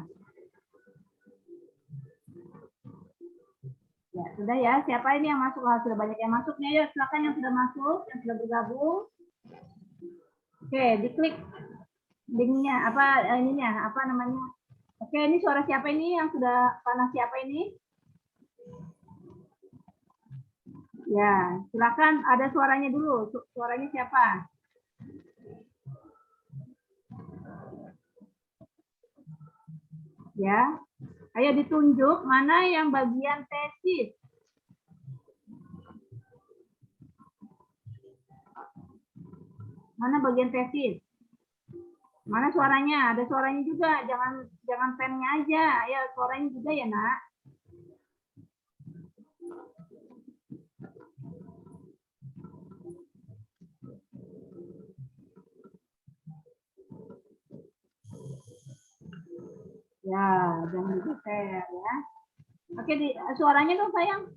Ya, sudah ya. Siapa ini yang masuk? Sudah banyak yang masuk nih. Ayo, silakan yang sudah masuk, yang sudah bergabung. Oke, diklik linknya ininya apa namanya? Oke, ini suara siapa ini yang sudah panas siapa ini? Ya, silakan ada suaranya dulu. Suaranya siapa? Ya. Ayo ditunjuk mana yang bagian tesis. Mana bagian tesis? Mana suaranya? Ada suaranya juga. Jangan pennya aja. Ayo suaranya juga ya, Nak. Ya, jangan digeser ya. Oke, suaranya dong sayang.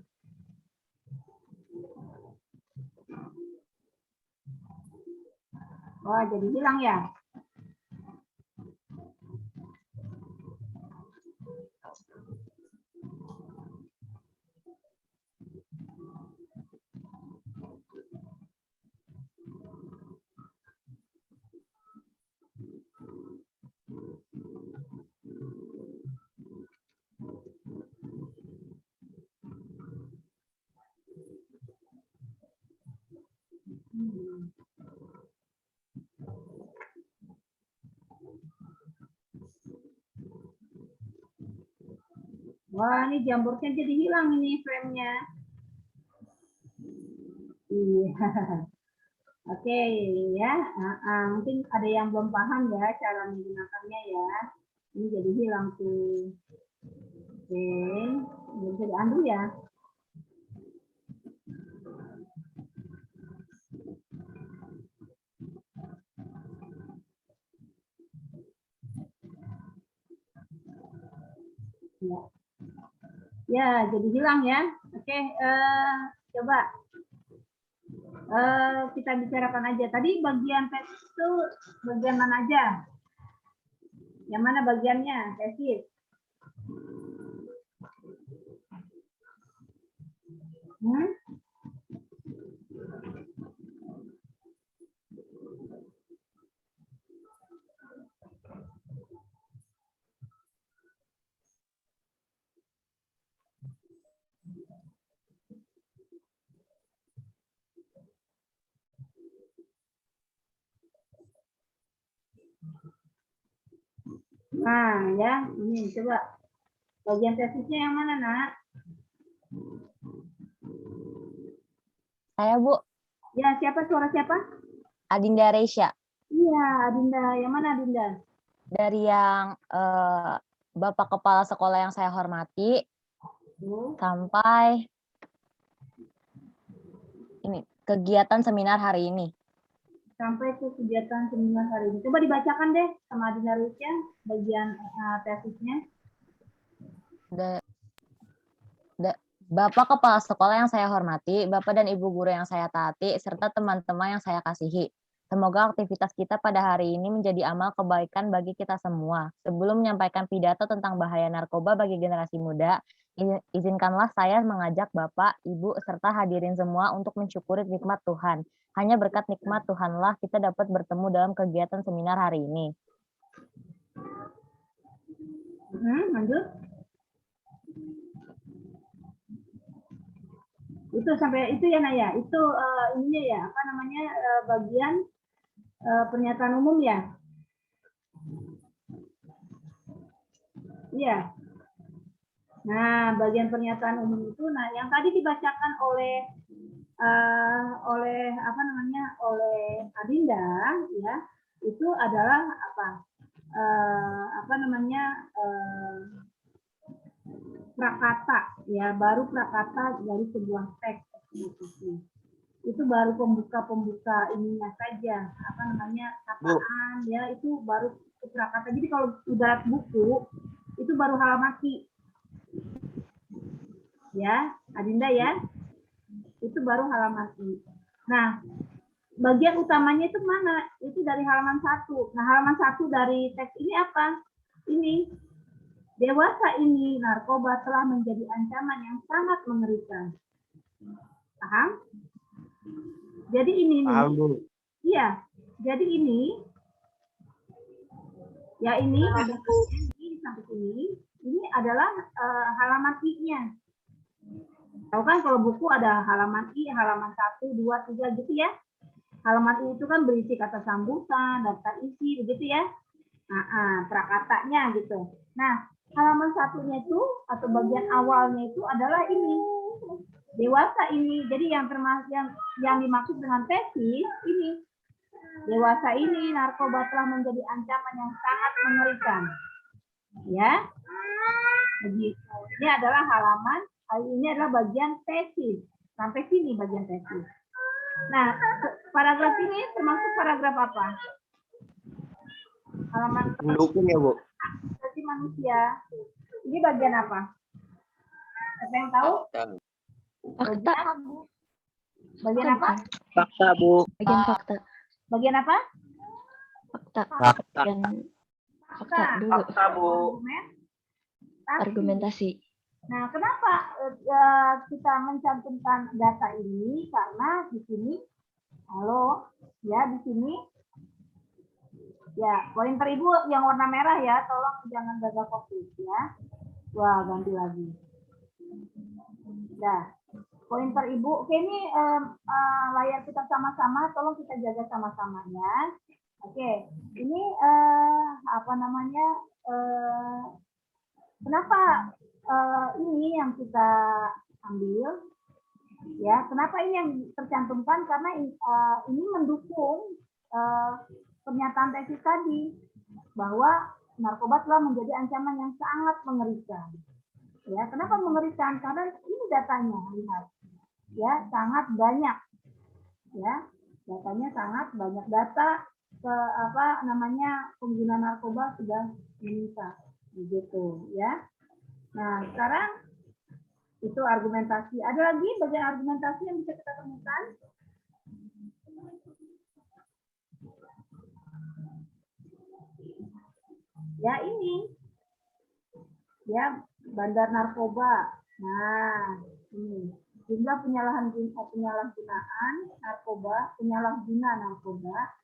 Wah, jadi hilang ya. Wah, ini Jamboardnya jadi hilang ini frame-nya. Iya. Oke ya. Mungkin ada yang belum paham ya cara menggunakannya ya. Ini jadi hilang tuh. Oke, bisa diambil ya. Ya. Ya, jadi hilang ya. Oke, coba kita bicarakan aja. Tadi bagian tesis itu bagian mana aja? Yang mana bagiannya tesis? Nah, ya, ini coba bagian tesisnya yang mana, Nak? Saya, Bu. Ya, suara siapa? Adinda Reisha. Iya, Adinda. Yang mana, Adinda? Dari yang Bapak Kepala Sekolah yang saya hormati sampai ini kegiatan seminar hari ini. Sampai ke kegiatan seminar hari ini. Coba dibacakan deh sama Adinda Rusya bagian tesisnya. Bapak Kepala Sekolah yang saya hormati, Bapak dan Ibu Guru yang saya taati, serta teman-teman yang saya kasihi. Semoga aktivitas kita pada hari ini menjadi amal kebaikan bagi kita semua. Sebelum menyampaikan pidato tentang bahaya narkoba bagi generasi muda, izinkanlah saya mengajak Bapak, Ibu, serta hadirin semua untuk mensyukuri nikmat Tuhan. Hanya berkat nikmat Tuhanlah kita dapat bertemu dalam kegiatan seminar hari ini. Lanjut. Itu sampai itu ya Naya. Itu ininya ya, apa namanya, bagian pernyataan umum ya. Iya. Nah, bagian pernyataan umum itu, nah yang tadi dibacakan oleh apa namanya, oleh Adinda ya, itu adalah apa namanya, prakata ya, baru prakata dari sebuah teks. Itu baru pembuka ininya saja, apa namanya, sapaan ya, itu baru prakata. Jadi kalau ibarat buku itu baru halamaki ya Adinda ya, itu baru halamaki. Nah, bagian utamanya itu mana? Itu dari halaman 1. Nah, halaman 1 dari teks ini apa? Ini, dewasa ini narkoba telah menjadi ancaman yang sangat mengerikan. Paham? Jadi ini nih. Iya. Jadi ini ya, ini di samping ini adalah halaman I-nya. Tahu kan kalau buku ada halaman I, halaman 1, 2, 3 gitu ya. Halaman I itu kan berisi kata sambutan, daftar isi begitu ya. Nah, prakatanya gitu. Nah, halaman 1-nya itu atau bagian awalnya itu adalah ini. Dewasa ini. Jadi yang termasuk yang dimaksud dengan tesis ini. Dewasa ini narkoba telah menjadi ancaman yang sangat mengerikan. Ya. Begitu. Ini adalah halaman, ini adalah bagian tesis. Sampai sini bagian tesis. Nah, paragraf ini termasuk paragraf apa? Halaman Mendukung ya, Bu. asasi manusia. Ini bagian apa? Ada yang tahu? Fakta. Bagian apa? Fakta, Bu. Bagian fakta. Bagian apa? Fakta. Fakta. Dan fakta dulu. Fakta, Bu. Argumentasi. Nah, kenapa kita mencantumkan data ini? Karena di sini, di sini, ya, pointer Ibu yang warna merah ya, tolong jangan gagal fokus ya. Wah, ganti lagi. Nah, pointer Ibu, oke ini layar kita sama-sama, tolong kita jaga sama-sama ya. Oke, ini apa namanya, kenapa ini yang kita ambil ya, kenapa ini yang tercantumkan? Karena ini mendukung pernyataan tesis tadi bahwa narkoba telah menjadi ancaman yang sangat mengerikan. Ya, kenapa mengerikan? Karena ini datanya, lihat ya, sangat banyak ya, datanya sangat banyak. Data apa namanya, pengguna narkoba sudah meningkat begitu ya. Nah, sekarang itu argumentasi. Ada lagi bagian argumentasi yang bisa kita temukan? Ya, ini. Ya, bandar narkoba. Nah, ini. Jumlah penyalahgunaan narkoba, penyalahguna narkoba.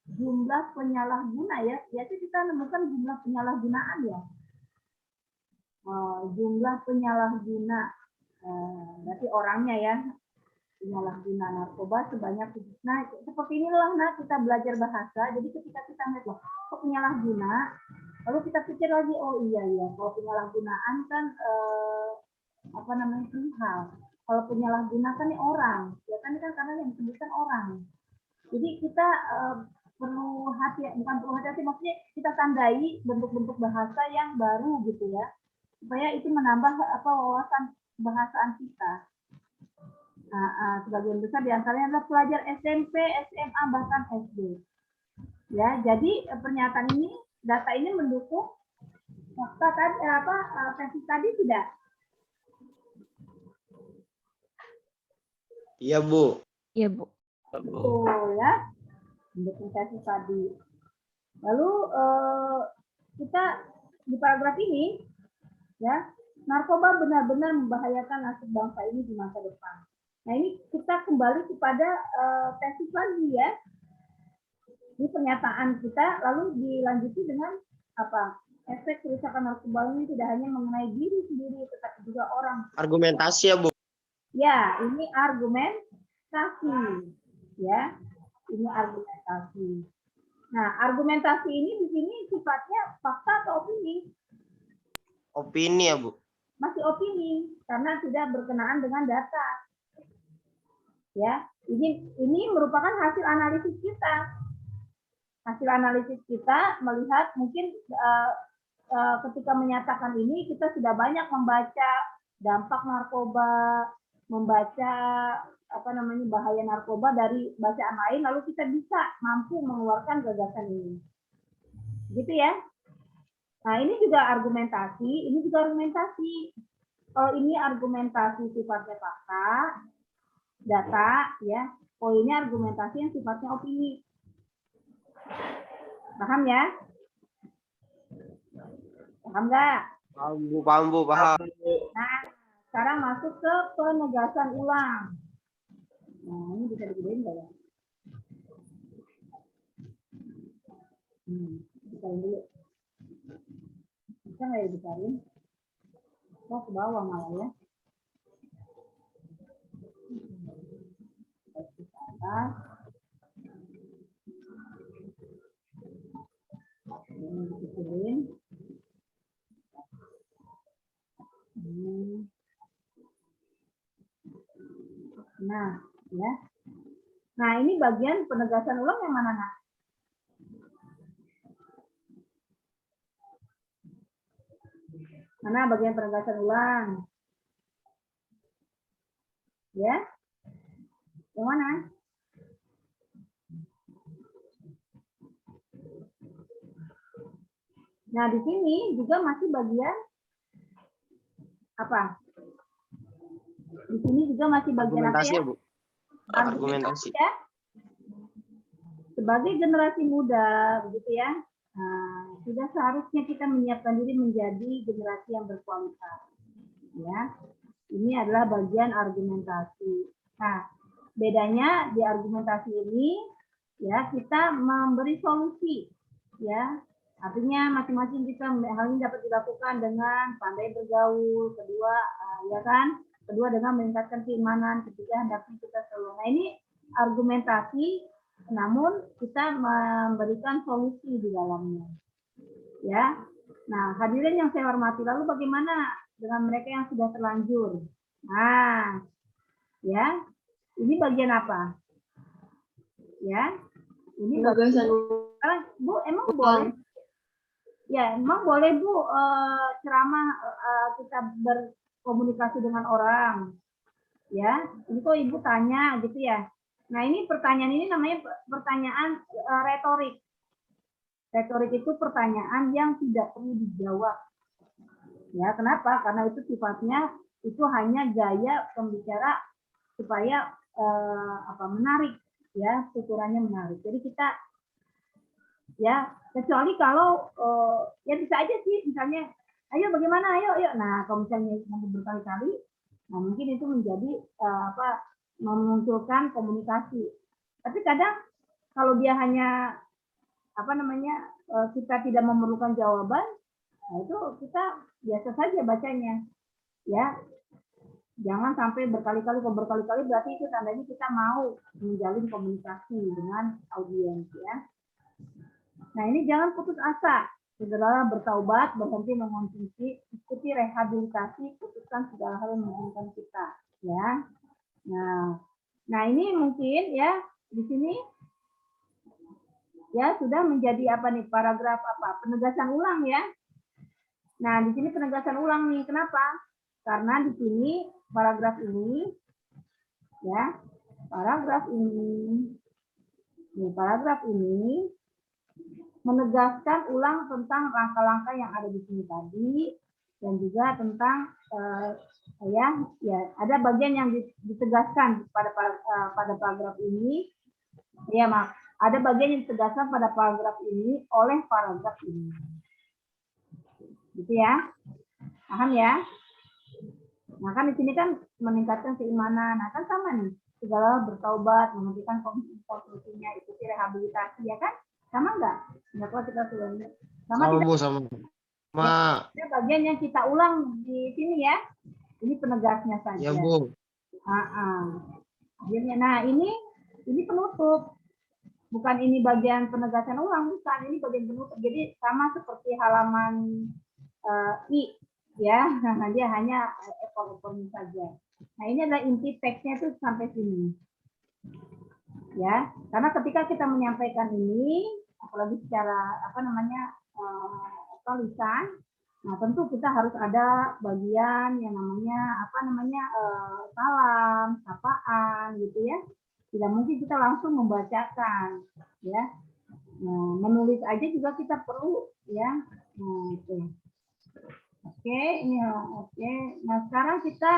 Jumlah penyalahguna ya. Jadi kita menemukan jumlah penyalahgunaan ya. Jumlah penyalahguna, berarti orangnya ya, penyalahguna narkoba sebanyak. Nah, seperti inilah kita belajar bahasa. Jadi ketika kita melihat kok penyalahguna, lalu kita pikir lagi, oh iya ya, kalau penyalahgunaan kan apa namanya, hal. Kalau penyalahguna kan ini orang, ya kan, karena yang disebutkan orang. Jadi kita perlu bukan perlu hati-hati, maksudnya kita tandai bentuk-bentuk bahasa yang baru gitu ya, supaya itu menambah wawasan bahasaan kita. Sebagian besar diantaranya adalah pelajar SMP, SMA, bahkan SD. Ya, jadi pernyataan ini, data ini mendukung fakta tadi, tesis tadi tidak? Iya, Bu. Iya, Bu. Betul ya, mendukung tesis tadi. Lalu kita di paragraf ini, ya, narkoba benar-benar membahayakan nasib bangsa ini di masa depan. Nah ini kita kembali kepada tesis lagi ya. Ini pernyataan kita lalu dilanjuti dengan apa? Efek kerusakan narkoba ini tidak hanya mengenai diri sendiri tetapi juga orang. Argumentasi ya, Bu. Ya, ini argumentasi. Ya, ini argumentasi. Nah, argumentasi ini di sini sifatnya fakta atau opini? Opini ya, Bu. Masih opini karena tidak berkenaan dengan data. Ya, ini merupakan hasil analisis kita. Hasil analisis kita melihat mungkin ketika menyatakan ini kita sudah banyak membaca dampak narkoba, membaca bahaya narkoba dari bacaan lain, lalu kita bisa mampu mengeluarkan gagasan ini. Gitu ya. Nah, ini juga argumentasi, ini juga argumentasi. Kalau ini argumentasi sifatnya fakta, data, ya. Kalau ini argumentasi yang sifatnya opini. Paham ya? Paham nggak? Paham, Bu, paham. Nah, sekarang masuk ke penegasan ulang. Nah, ini bisa digedein nggak ya? Besarin dulu. Bisa nggak ya besarin? Oh, ke bawah malah ya. Ini dikecilin. Nah, ya. Nah, ini bagian penegasan ulang yang mana, Nak? Mana bagian penegasan ulang? Ya? Yang mana? Nah, di sini juga masih bagian apa? Di sini juga masih bagian apa ya? Bu. Argumentasi. Ya. Sebagai generasi muda, begitu ya. Nah, sudah seharusnya kita menyiapkan diri menjadi generasi yang berkualitas. Ya. Ini adalah bagian argumentasi. Nah, bedanya di argumentasi ini ya kita memberi solusi ya. Artinya masing-masing kita hal ini dapat dilakukan dengan pandai bergaul, kedua ya kan? Kedua dengan meningkatkan keimanan, ketiga hendaknya kita selalu. Nah, ini argumentasi namun kita memberikan solusi di dalamnya. Ya. Nah, hadirin yang saya hormati, lalu bagaimana dengan mereka yang sudah terlanjur? Nah, ya. Ini bagian apa? Ya. Ini bagian Bu, emang boleh? Ya, emang boleh Bu ceramah kita berkomunikasi dengan orang. Ya, ini kok Ibu tanya gitu ya. Nah, ini pertanyaan ini namanya pertanyaan retorik. Retorik itu pertanyaan yang tidak perlu dijawab. Ya, kenapa? Karena itu sifatnya itu hanya gaya pembicara supaya menarik ya, tuturannya menarik. Jadi kita ya, kecuali kalau ya bisa aja sih misalnya ayo bagaimana ayo. Nah, kalau misalnya berkali-kali, nah mungkin itu menjadi memunculkan komunikasi. Tapi kadang kalau dia hanya kita tidak memerlukan jawaban, nah itu kita biasa saja bacanya. Ya. Jangan sampai berkali-kali, kalau berkali-kali berarti itu tandanya kita mau menjalin komunikasi dengan audiens ya. Nah, ini jangan putus asa. Segera bertaubat, berhenti mengonsumsi, ikuti rehabilitasi, putuskan segala hal yang menguntungkan kita, ya. Nah ini mungkin ya di sini ya sudah menjadi apa nih paragraf apa penegasan ulang ya. Nah, di sini penegasan ulang nih. Kenapa? Karena di sini paragraf ini Ya, paragraf ini menegaskan ulang tentang langkah-langkah yang ada di sini tadi dan juga tentang ada bagian yang ditegaskan pada paragraf ini. Ya, ada bagian yang ditegaskan pada paragraf ini oleh paragraf ini. Gitu ya. Paham ya? Nah, kan di sini kan meningkatkan keimanan. Nah, kan sama nih. Segala bertaubat, menghentikan konstruksinya, ikuti rehabilitasi, ya kan? Sama enggak? Enggak kalau kita sudah Sama tidak. Bu, sama. Ada bagian yang kita ulang di sini ya. Ini penegasnya saja. Ya Bu. Akhirnya, nah ini penutup. Bukan ini bagian penegasan ulang, bukan. Ini bagian penutup. Jadi sama seperti halaman I, ya. Nah, dia hanya ekor-ekornya saja. Nah, ini adalah inti teksnya itu sampai sini. Ya, karena ketika kita menyampaikan ini, apalagi secara lisan, nah tentu kita harus ada bagian yang namanya salam, sapaan, gitu ya. Tidak mungkin kita langsung membacakan, ya. Nah, menulis aja juga kita perlu, ya. Nah, oke, ini oke. Nah, sekarang kita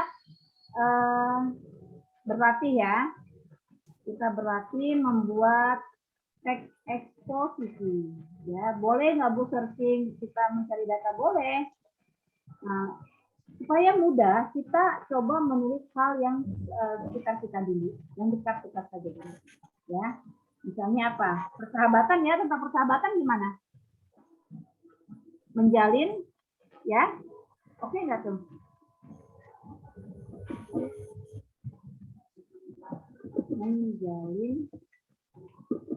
berlatih ya. Kita berlatih membuat teks eksposisi. Ya, boleh nggak Bu searching kita mencari data, boleh. Nah, supaya mudah, kita coba menulis hal yang sekitar kita dulu, yang dekat-dekat saja dulu. Ya, misalnya apa? Persahabatan ya, tentang persahabatan gimana? Menjalin, ya? Oke nggak tuh? Menjalin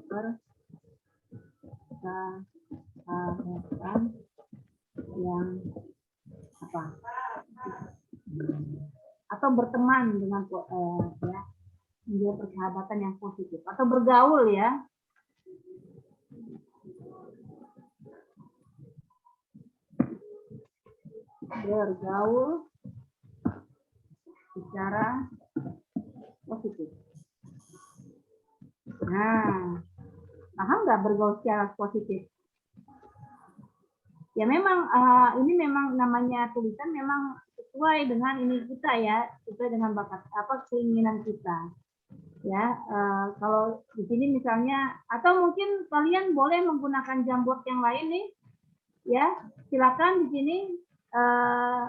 persahabatan yang apa? Atau berteman dengan ya, menjalin persahabatan yang positif atau bergaul ya. Bergaul secara positif. Nah, paham nggak bergaul secara positif? Ya memang ini memang namanya tulisan memang sesuai dengan ini kita ya, sesuai dengan bakat keinginan kita. Ya, kalau di sini misalnya atau mungkin kalian boleh menggunakan jamboard yang lain nih. Ya, silakan di sini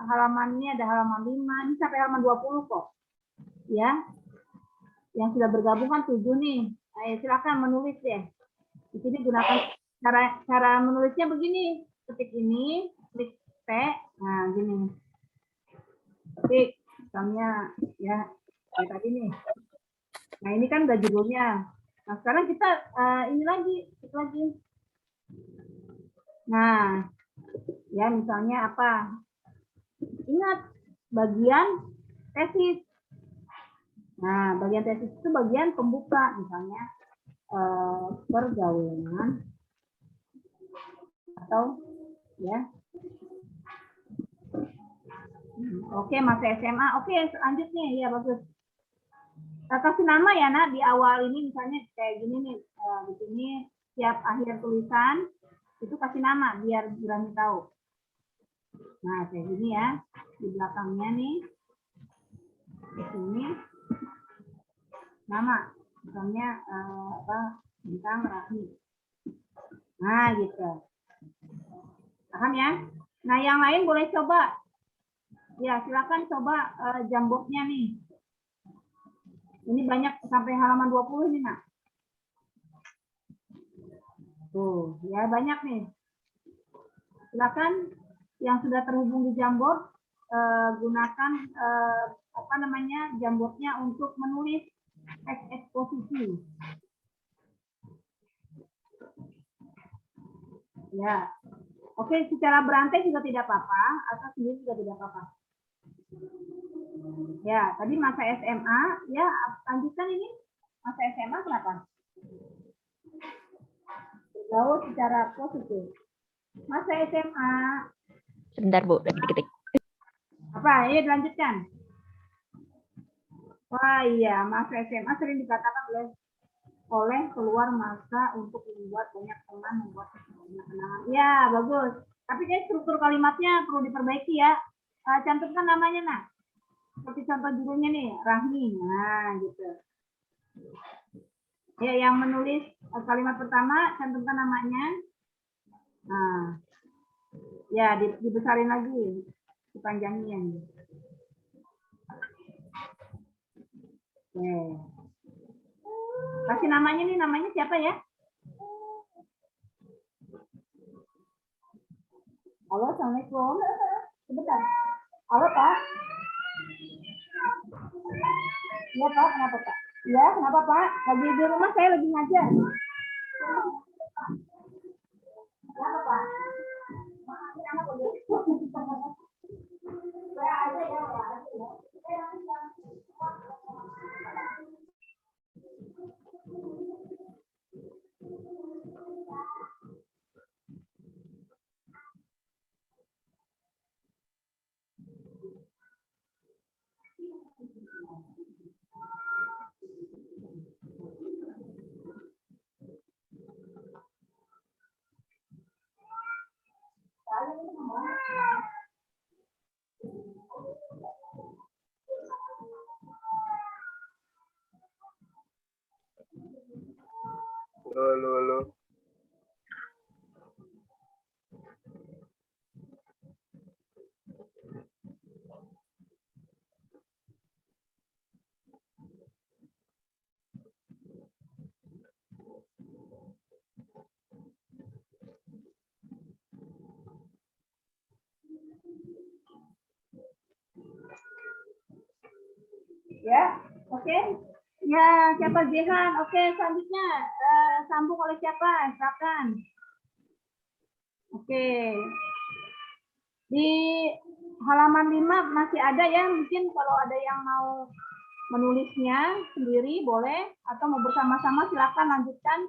halamannya ada halaman 5, ini sampai halaman 20 kok. Ya. Yang sudah bergabung kan 7 nih. Ayo silakan menulis deh. Di sini gunakan cara menulisnya begini. Ketik ini, klik T. Nah, gini. Ketik misalnya ya kayak tadi nih. Nah, ini kan udah judulnya. Nah, sekarang kita ini lagi, klik lagi. Nah, ya misalnya apa? Ingat bagian tesis. Nah, bagian tesis itu bagian pembuka, misalnya pergaulan atau ya. Oke, masa SMA. Oke, selanjutnya ya bagus. Kasih nama ya, Nak, di awal ini misalnya kayak gini nih, di sini tiap akhir tulisan itu kasih nama biar berani tahu. Nah, kayak gini ya. Di belakangnya nih. Di sini nama misalnya bintang Rahmi. Nah gitu, paham ya? Nah yang lain boleh coba ya, silakan coba jamboardnya nih. Ini banyak sampai halaman 20 nih, Nak. Tuh ya, banyak nih. Silakan yang sudah terhubung di jamboard gunakan jamboardnya untuk menulis teks eksposisi. Ya, oke, secara berantai juga tidak apa-apa, atau sendiri juga tidak apa-apa. Ya, tadi masa SMA, ya lanjutkan ini masa SMA kenapa? Bergaul secara positif. Masa SMA. Sebentar Bu, ketik. Apa? Ayo dilanjutkan. Wah iya, masa SMA sering dikatakan oleh keluar masa untuk membuat banyak teman, membuat banyak kenangan. Ya, bagus. Tapi kayak struktur kalimatnya perlu diperbaiki ya. Cantumkan namanya, nah. Seperti contoh judulnya nih, Rahmi. Nah, gitu. Ya, yang menulis kalimat pertama, cantumkan namanya. Nah, ya, dibesarin lagi, dipanjangin. Oke. Kasih namanya nih, namanya siapa ya? Halo, Assalamualaikum. Sebentar. Halo, Pak. Iya, Pak. Kenapa, Pak? Iya, kenapa, Pak? Lagi di rumah, saya lagi ngajar. Kenapa, Pak? Halo. Ya, oke. Ya, siapa Jehan? Oke, selanjutnya sambung oleh siapa? Silakan. Oke. Di halaman 5 masih ada ya, mungkin kalau ada yang mau menulisnya sendiri boleh, atau mau bersama-sama silakan lanjutkan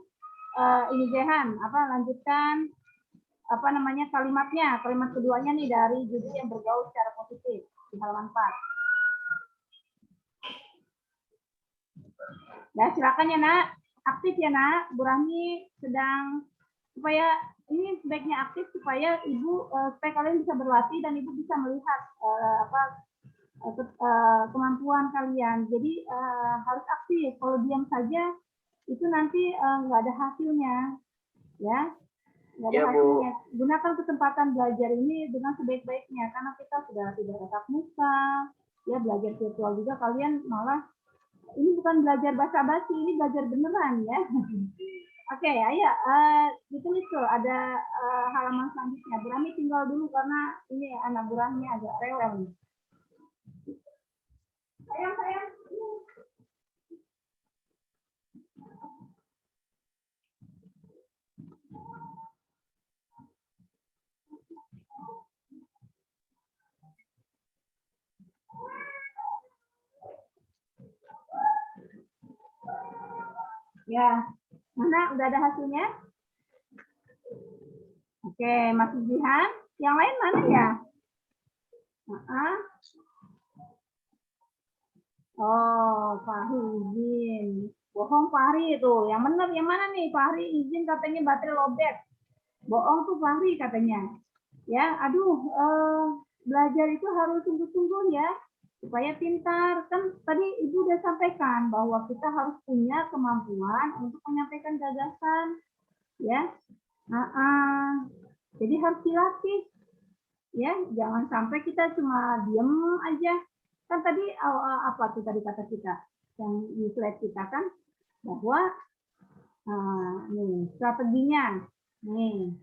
ini Jehan, lanjutkan kalimatnya, kalimat keduanya nih dari judul yang bergaul secara positif di halaman 4. Nah, silakan ya nak, aktif ya nak. Bu Rahmi sedang, supaya ini sebaiknya aktif supaya ibu supaya kalian bisa berlatih dan ibu bisa melihat kemampuan kalian. Jadi harus aktif. Kalau diam saja itu nanti nggak ada hasilnya, ya. Nggak ada hasilnya. Gunakan kesempatan belajar ini dengan sebaik-baiknya karena kita sudah tidak tatap muka, ya belajar virtual juga. Kalian malah ini bukan belajar basa-basi, ini belajar beneran ya. Oke, ayo ditulis tuh ada halaman selanjutnya. Bu Rahmi tinggal dulu karena ini anak Bu Rahmi agak rewel nih. Sayang. Ya, mana udah ada hasilnya? Oke, masih Jihan. Yang lain mana ya? Oh, Fahri izin. Bohong Fahri itu. Yang benar yang mana nih? Fahri izin katanya baterai lobet. Bohong tuh Fahri katanya. Ya, aduh, belajar itu harus sungguh-sungguh ya, supaya pintar. Kan tadi Ibu udah sampaikan bahwa kita harus punya kemampuan untuk menyampaikan gagasan, ya. Jadi harus dilatih, ya. Jangan sampai kita cuma diem aja. Kan tadi apa tuh tadi kata kita yang di slide kita kan bahwa nih strateginya, nih.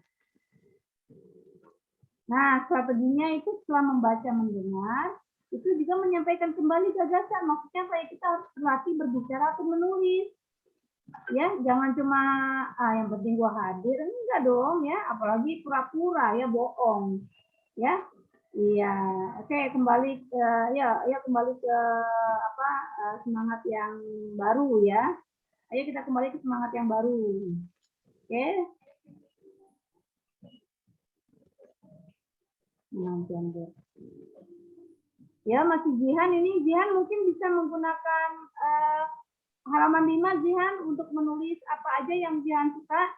Nah, strateginya itu setelah membaca mendengar, itu juga menyampaikan kembali gagasan. Maksudnya kayak kita harus berlatih berbicara atau menulis. Ya, jangan cuma yang penting gua hadir, enggak dong ya, apalagi pura-pura ya, bohong. Ya. Iya, oke, kembali ke kembali ke semangat yang baru ya. Ayo kita kembali ke semangat yang baru. Oke. Ya, masih Jihan ini. Jihan mungkin bisa menggunakan halaman 5 Jihan untuk menulis apa aja yang Jihan suka.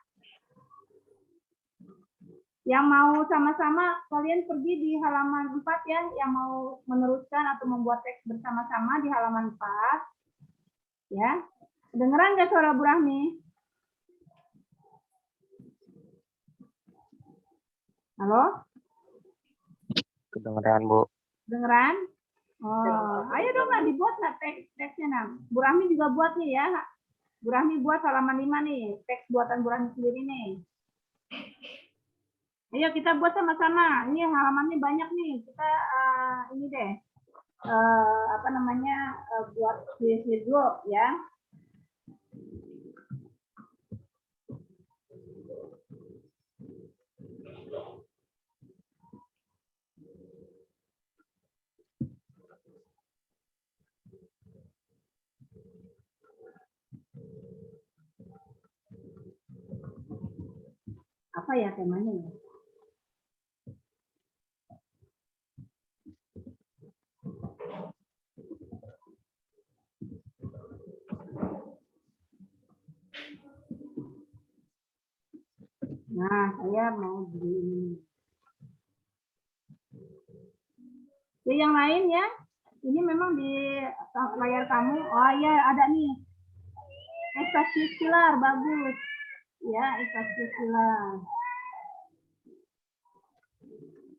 Yang mau sama-sama kalian pergi di halaman 4 ya, yang mau meneruskan atau membuat teks bersama-sama di halaman 4. Ya. Kedengeran nggak suara Bu Rahmi? Halo? Kedengeran, Bu. Dengeran? Oh, ayo dong lah dibuat lah teksnya nah. Bu Rahmi juga buat nih ya. Bu Rahmi buat halaman 5 nih, teks buatan Bu Rahmi sendiri nih. Ayo kita buat sama-sama. Ini halamannya banyak nih. Kita ini deh. Apa namanya? Buat dulu ya. Apa ya temanya ya? Nah, saya mau beli ini. Jadi yang lain ya, ini memang di layar kamu. Oh iya, ada nih. Ekstrakurikuler, bagus. Ya, ekstrakurikuler.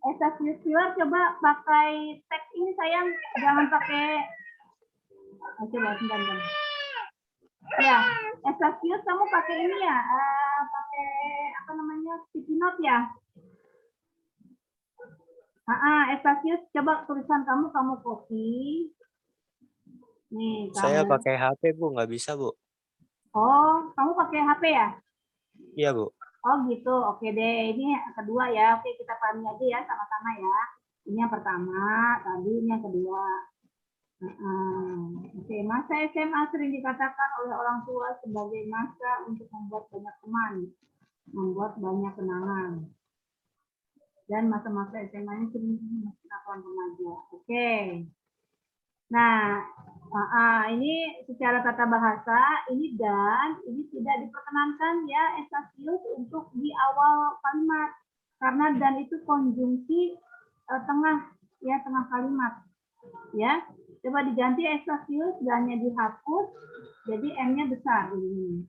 Ekstrakurikuler coba pakai teks ini sayang, jangan pakai. Oke, bentar. Ya, ekstrakurikuler kamu pakai ini ya, pakai apa namanya, sticky note ya. Ekstrakurikuler coba tulisan kamu copy. Nih, Saya kamu. pakai HP, Bu. Nggak bisa, Bu. Oh, kamu pakai HP ya? Iya, Bu. Oh gitu, oke deh. Ini kedua ya. Oke, kita pahami aja ya sama-sama ya. Ini yang pertama, tadi ini yang kedua. Oke, masa SMA sering dikatakan oleh orang tua sebagai masa untuk membuat banyak teman, membuat banyak kenangan. Dan masa-masa SMA ini sering dilakukan remaja. Oke. Nah, ini secara tata bahasa, ini dan ini tidak diperkenankan ya ekstasius untuk di awal kalimat. Karena dan itu konjungsi tengah ya, tengah kalimat. Ya. Coba diganti ekstasius, dan-nya dihapus, jadi M-nya besar ini.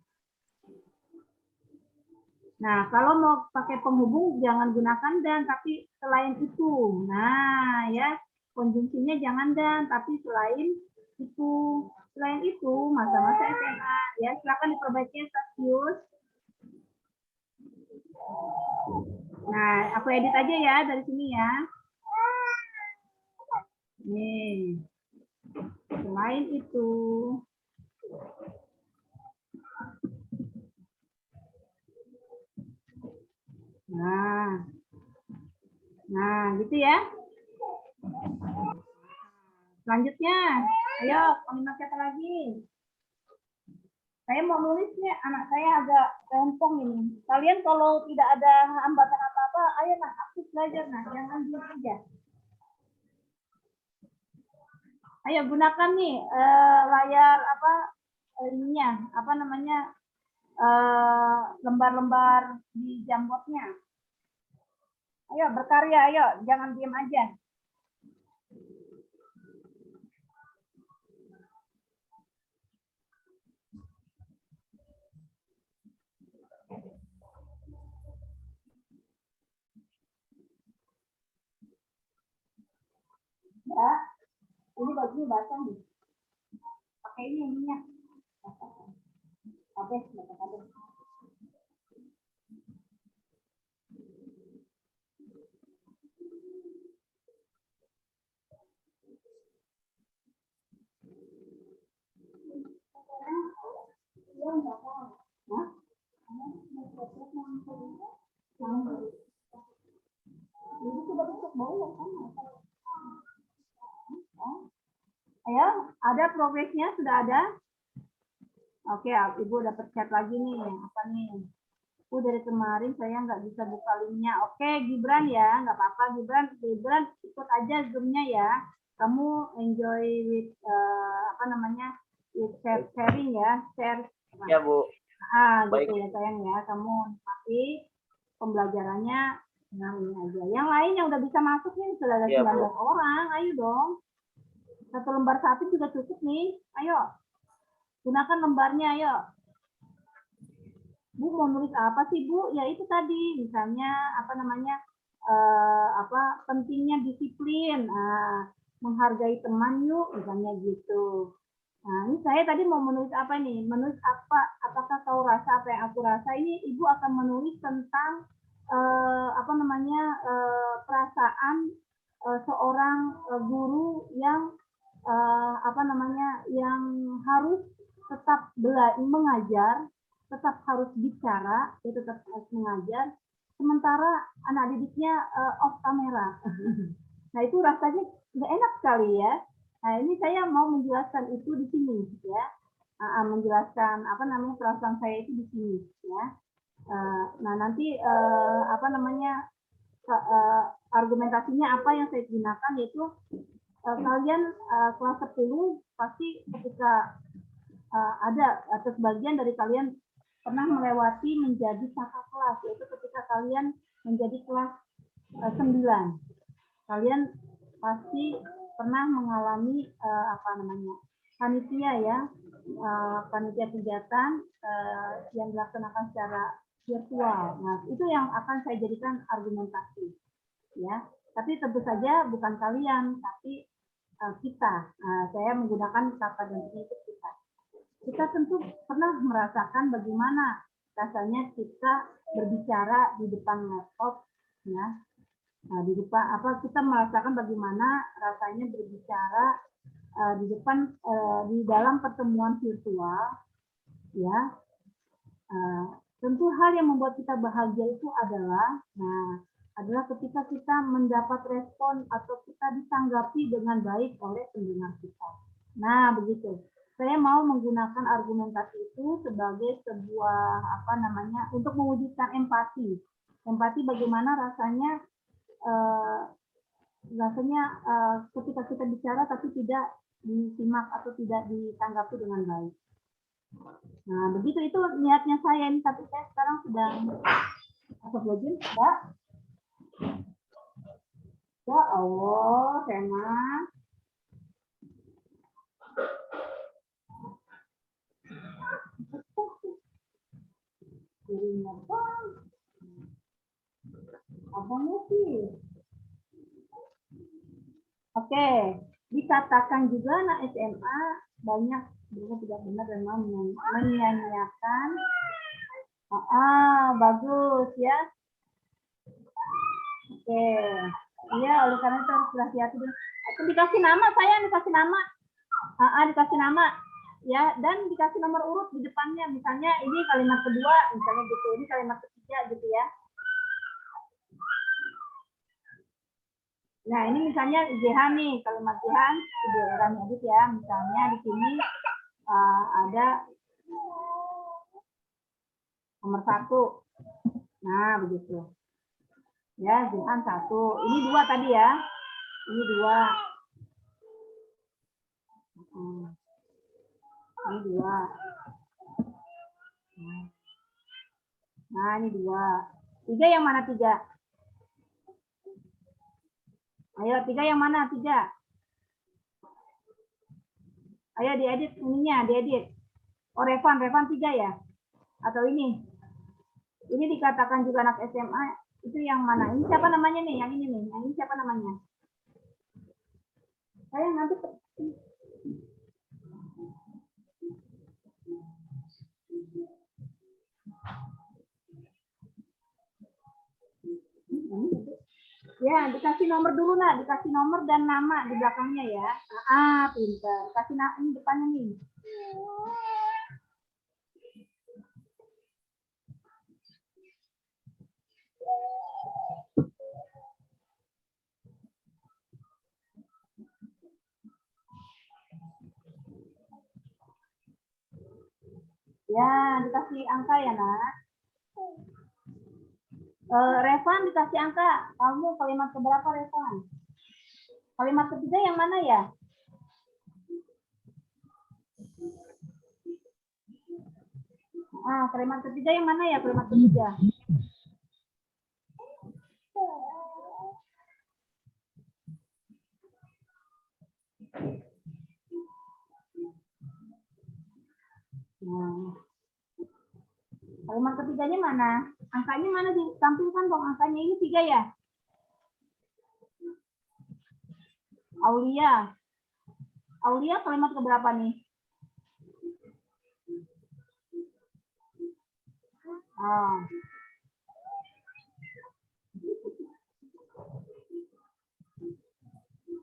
Nah, kalau mau pakai penghubung jangan gunakan dan, tapi selain itu. Nah, ya. Konjungsinya jangan dan, tapi selain itu. Selain itu, masa-masa SMA. Ya, silakan diperbaiki stasius. Nah, aku edit aja ya dari sini ya. Nih. Selain itu. Nah, gitu ya. Selanjutnya, ayo kalimat kata lagi. Saya mau nulis nih, anak saya agak rempong ini. Kalian kalau tidak ada hambatan apa-apa, ayo nah aktif belajar nah, jangan diam aja. Ayo gunakan nih layar apa ininya, apa namanya lembar-lembar di Jamboardnya. Ayo berkarya, ayo jangan diam aja. Ya, ini bajunya basah nih. Pakai ini minyak. Oke, oke. Ayo, ada progresnya, sudah ada? Oke, Ibu dapat chat lagi nih. Apa nih? Dari kemarin saya nggak bisa buka linknya. Oke, Gibran ya, nggak apa-apa Gibran ikut aja Zoom-nya ya. kamu enjoy with with sharing ya, share. Ya, Bu. Gitu Baik. ya sayang ya, kamu nikmati pembelajarannya. Nah, ini aja. Yang lain yang udah bisa masuk nih sudah ada Iya, 19 orang, ayo dong. 1 lembar 1 juga cukup nih. Ayo. Gunakan lembarnya, ayo. Bu mau nulis apa sih, Bu? Ya itu tadi, misalnya pentingnya disiplin. Menghargai teman yuk, misalnya gitu. Nah, ini saya tadi mau menulis apa nih? Menulis apa? Apakah kau rasa apa yang aku rasa? Ini Ibu akan menulis tentang perasaan seorang guru yang yang harus tetap mengajar, tetap harus bicara, dia tetap harus mengajar, sementara anak didiknya off kamera. Nah, itu rasanya nggak enak sekali ya. Nah, ini saya mau menjelaskan itu di sini ya. Menjelaskan perasaan saya itu di sini ya. Nah, nanti argumentasinya apa yang saya gunakan, yaitu kalian kelas 10 pasti ketika ada atau sebagian dari kalian pernah melewati menjadi kakak kelas, yaitu ketika kalian menjadi kelas 9. Kalian pasti pernah mengalami panitia ya, panitia kegiatan yang dilaksanakan secara virtual. Nah, itu yang akan saya jadikan argumentasi ya. Tapi tentu saja bukan kalian, tapi kita. Saya menggunakan kata ganti itu kita. Kita tentu pernah merasakan bagaimana rasanya kita berbicara di depan laptop ya. Di depan kita merasakan bagaimana rasanya berbicara di dalam pertemuan virtual ya. Tentu hal yang membuat kita bahagia itu adalah ketika kita mendapat respon atau kita ditanggapi dengan baik oleh pendengar kita. Nah, begitu. Saya mau menggunakan argumentasi itu sebagai sebuah untuk mewujudkan empati. Empati bagaimana rasanya ketika kita bicara tapi tidak disimak atau tidak ditanggapi dengan baik. Nah, begitu itu niatnya saya ini, tapi saya sekarang sedang login, Mbak. Ya Allah, Sena. Abangnya sih. Oke, dikatakan juga anak SMA banyak tidak benar dan mau menyanyiakan. Bagus ya. Oke, iya, oleh karena itu harus berhati-hati. Dikasih nama, saya dikasih nama. Dikasih nama ya, dan dikasih nomor urut di depannya. Misalnya ini kalimat kedua, misalnya gitu. Ini kalimat ketiga gitu ya. Nah, ini misalnya JH nih, kalimat JH Ibu Erani Adit ya. Misalnya di sini ada nomor 1. Nah, begitu. Ya, JH 1. Ini 2 tadi ya. Ini 2. Ini 2. Nah, ini 2. 3 yang mana 3? Ayo, 3 yang mana? 3. Ayo diedit ininya, diedit. Oh, Revan 3 ya? Atau ini? Ini dikatakan juga anak SMA. Itu yang mana? Ini siapa namanya nih? Yang ini nih. Yang ini siapa namanya? Saya nanti ya, dikasih nomor dulu nak, dikasih nomor dan nama di belakangnya ya. Pintar. Kasih ini depannya nih. Ya, dikasih angka ya nak. Revan dikasih angka. Kamu kalimat keberapa Revan? Kalimat ketiga yang mana ya? Kalimat ketiga yang mana ya? Kalimat ketiga. Nah, kalimat ketiganya mana? Angkanya mana ditampilkan dong? Angkanya ini 3 ya? Aulia. Aulia kalimat keberapa nih?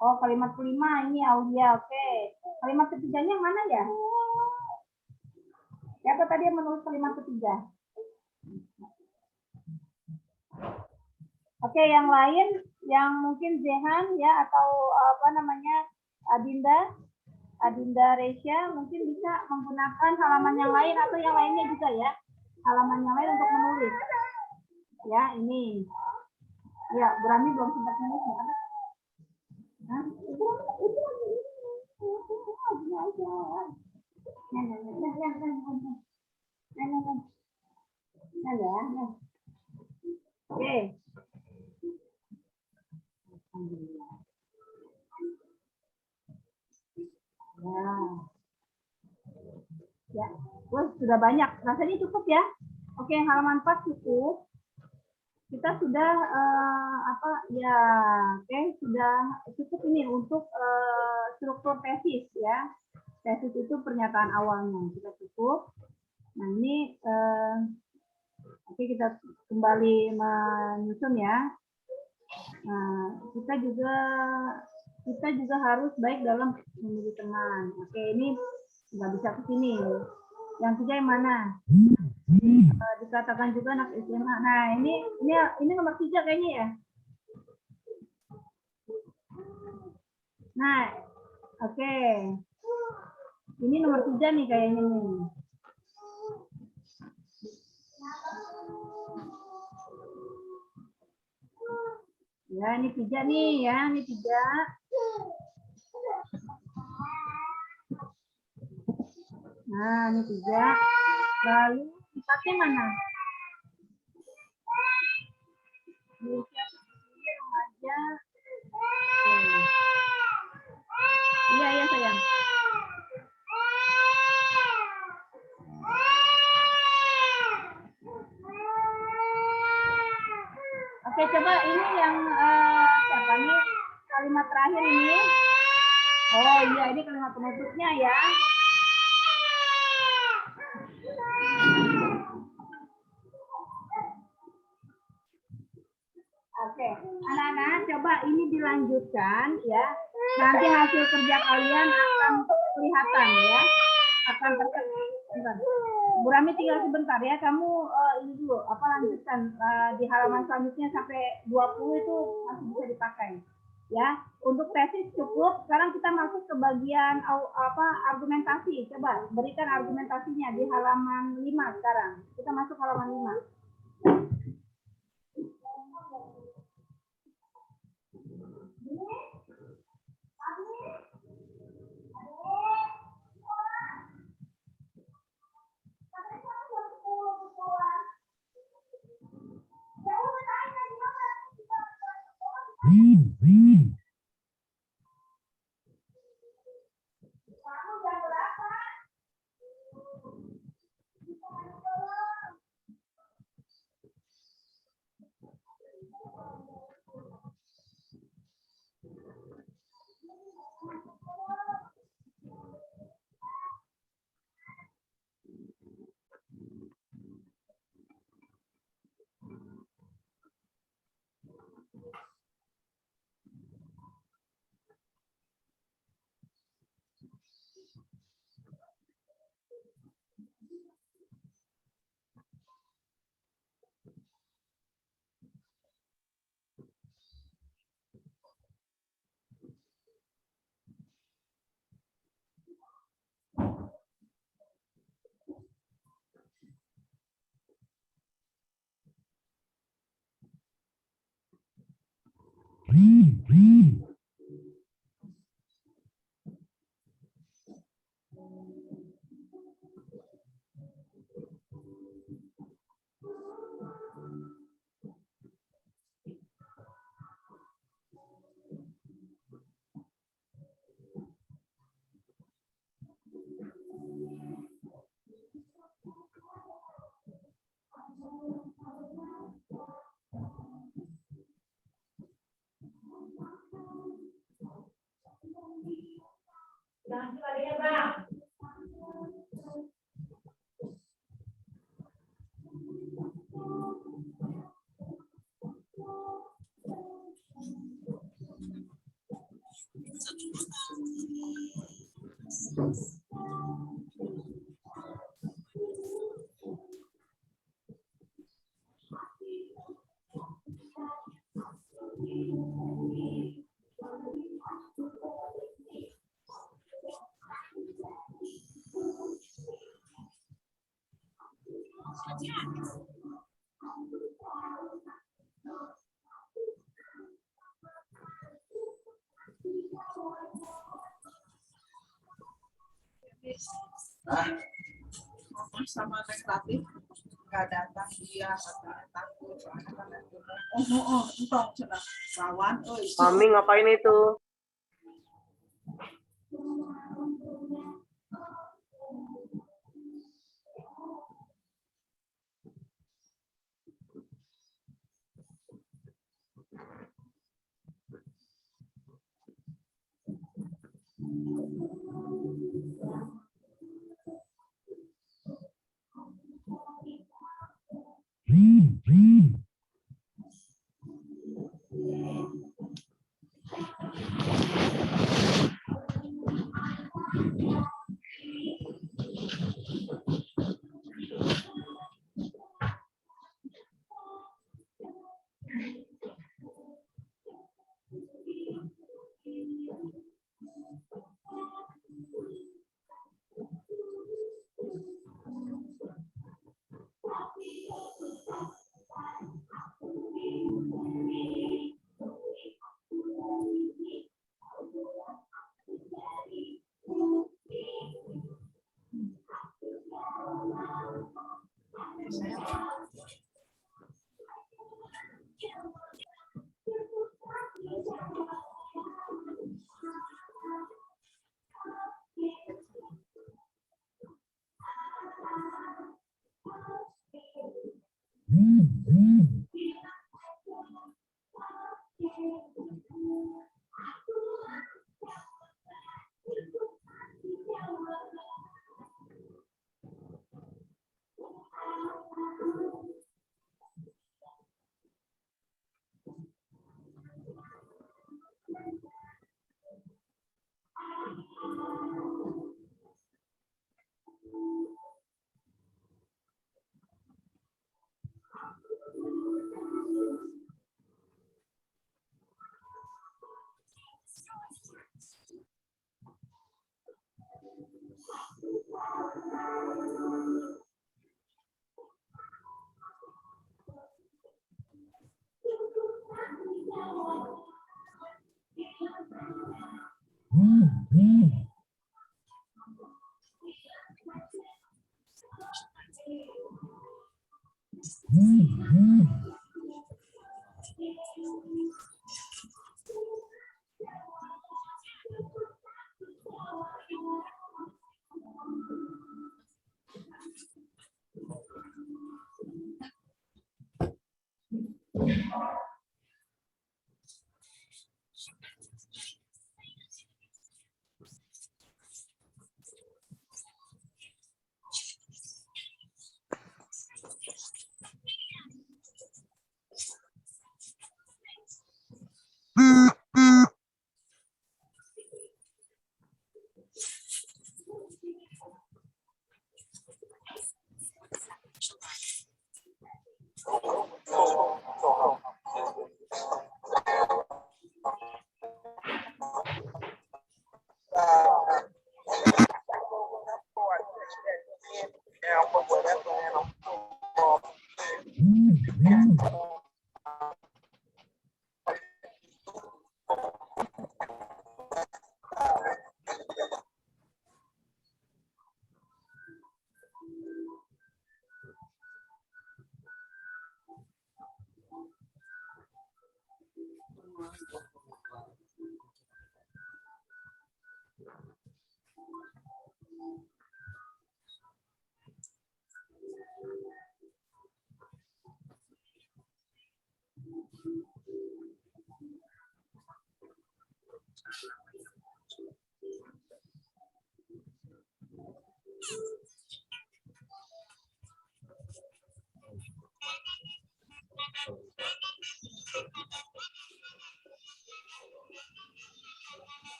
Oh, kalimat kelima ini Aulia. Oke. Kalimat ketiganya yang mana ya? Siapa tadi yang menulis kalimat ketiga? Oke, yang lain yang mungkin Zehan ya atau apa namanya Adinda Resya mungkin bisa menggunakan halaman yang lain atau yang lainnya juga ya. Halaman yang lain untuk menulis. Ya, ini. Ya, Burami belum sempat nulis ya. Oke. Ya, sudah banyak. Rasanya cukup ya. Oke, halaman 4 cukup. Kita sudah sudah cukup ini untuk struktur tesis ya. Tesis itu pernyataan awalnya kita cukup. Nah ini oke, kita kembali menyusun ya. Nah, kita juga harus baik dalam memilih teman. Oke, ini nggak bisa ke sini. Yang 3 yang mana? Dikatakan juga anak SMA. Nah, ini nomor 3 kayaknya ya. Nah, oke. Ini nomor 3 nih kayaknya nih. Ya, ini 3 nih ya, ini 3. Nah, ini 3. Lalu 4-nya mana? Usia remaja. Iya sayang. Oke, coba ini yang siapa nih? Kalimat terakhir ini. Oh iya, ini kalimat penutupnya ya. Oke, anak-anak coba ini dilanjutkan ya. Nanti hasil kerja kalian akan kelihatan ya. Akan terlihat. Bu Rami tinggal sebentar ya. Kamu ini dulu lanjutkan di halaman selanjutnya sampai 20 itu masih bisa dipakai. Ya, untuk tesis cukup. Sekarang kita masuk ke bagian argumentasi. Coba berikan argumentasinya di halaman 5 sekarang. Kita masuk halaman 5. Sama negatif nggak datang dia katanya takut soalnya kan entong cenah lawan Mami ngapain itu?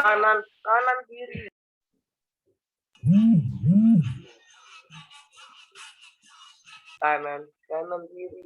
Kanan, kanan kiri. Kanan, kanan kiri.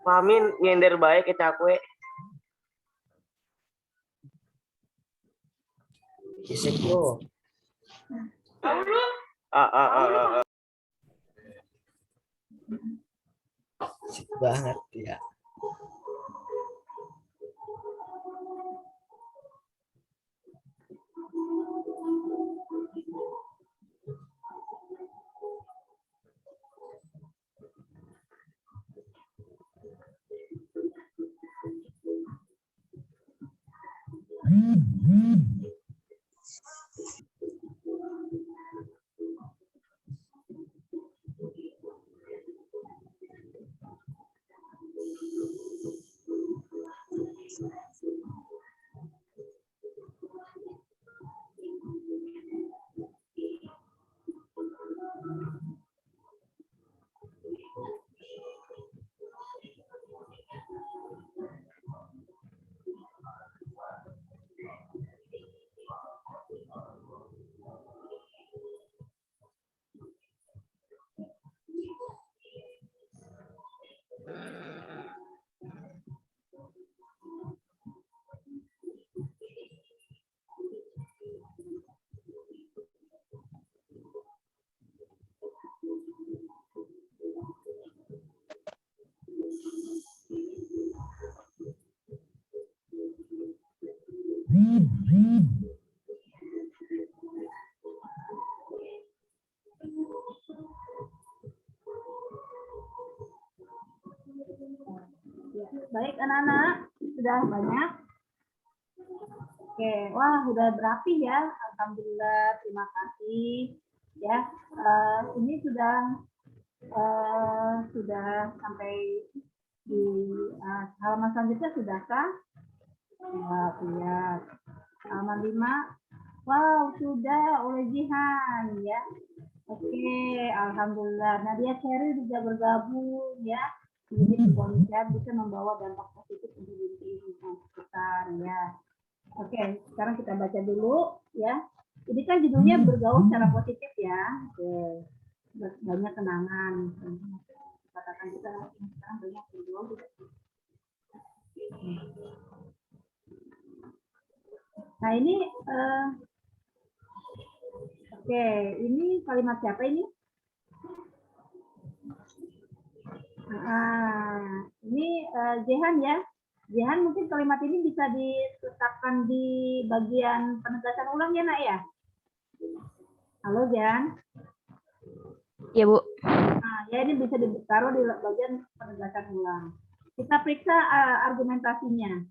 Pamin nyender bae ke cakwe. Isik bro. Isik banget ya. Baik anak-anak, sudah banyak. Oke, wah sudah berapi ya. Alhamdulillah, terima kasih. Ya, ini sudah sampai di halaman selanjutnya sudahkah? Ya, lihat. Halaman 5. Wow, sudah oleh Jihan ya. Oke, alhamdulillah. Nadia Cherry juga bergabung ya. Jadi bisa membawa dampak positif untuk diri sekitar ya. Oke, sekarang kita baca dulu ya. Ini kan judulnya bergaul secara positif ya. Oke. Banyak kenangan. Katakan kita sekarang banyak bergaul. Nah ini oke, ini kalimat siapa ini? Ini Jehan ya. Jehan mungkin kalimat ini bisa diletakkan di bagian penegasan ulang ya nak ya? Halo Jehan? Ya Bu. Nah, ya ini bisa ditaruh di bagian penegasan ulang. Kita periksa argumentasinya.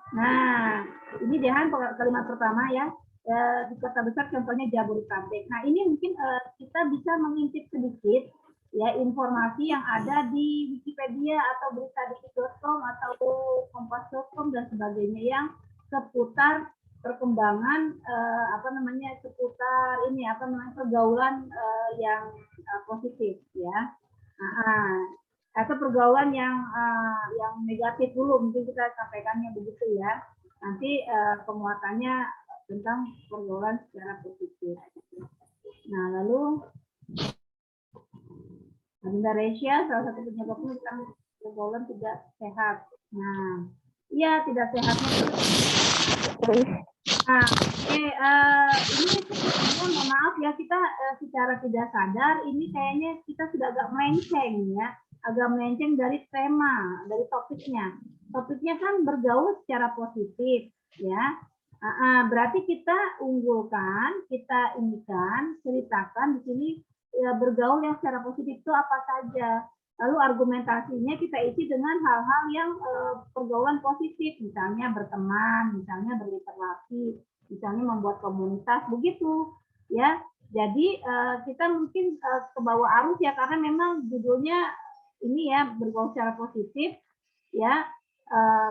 Nah, ini Jehan kalimat pertama ya. Di kota besar contohnya Jabodetabek. Nah, ini mungkin kita bisa mengintip sedikit ya informasi yang ada di Wikipedia atau berita detik.com atau kompas.com dan sebagainya yang seputar perkembangan seputar ini pergaulan yang positif ya. atau pergaulan yang negatif dulu, mungkin kita sampaikannya begitu ya. Nanti penguatannya tentang pergaulan secara positif. Nah, lalu agenda ratio salah satu penyebabnya tentang pergaulan tidak sehat. Nah, iya tidak sehatnya. Nah, ini mohon maaf ya, kita secara tidak sadar ini kayaknya kita sudah agak melenceng ya, agak melenceng dari tema, dari topiknya. Topiknya kan bergaul secara positif ya. Berarti kita unggulkan, kita inikan, ceritakan di sini ya, bergaul yang secara positif itu apa saja. Lalu argumentasinya kita isi dengan hal-hal yang pergaulan positif, misalnya berteman, misalnya berinteraksi, misalnya membuat komunitas, begitu ya. Jadi kita mungkin ke bawah arus ya, karena memang judulnya ini ya, bergaul secara positif ya.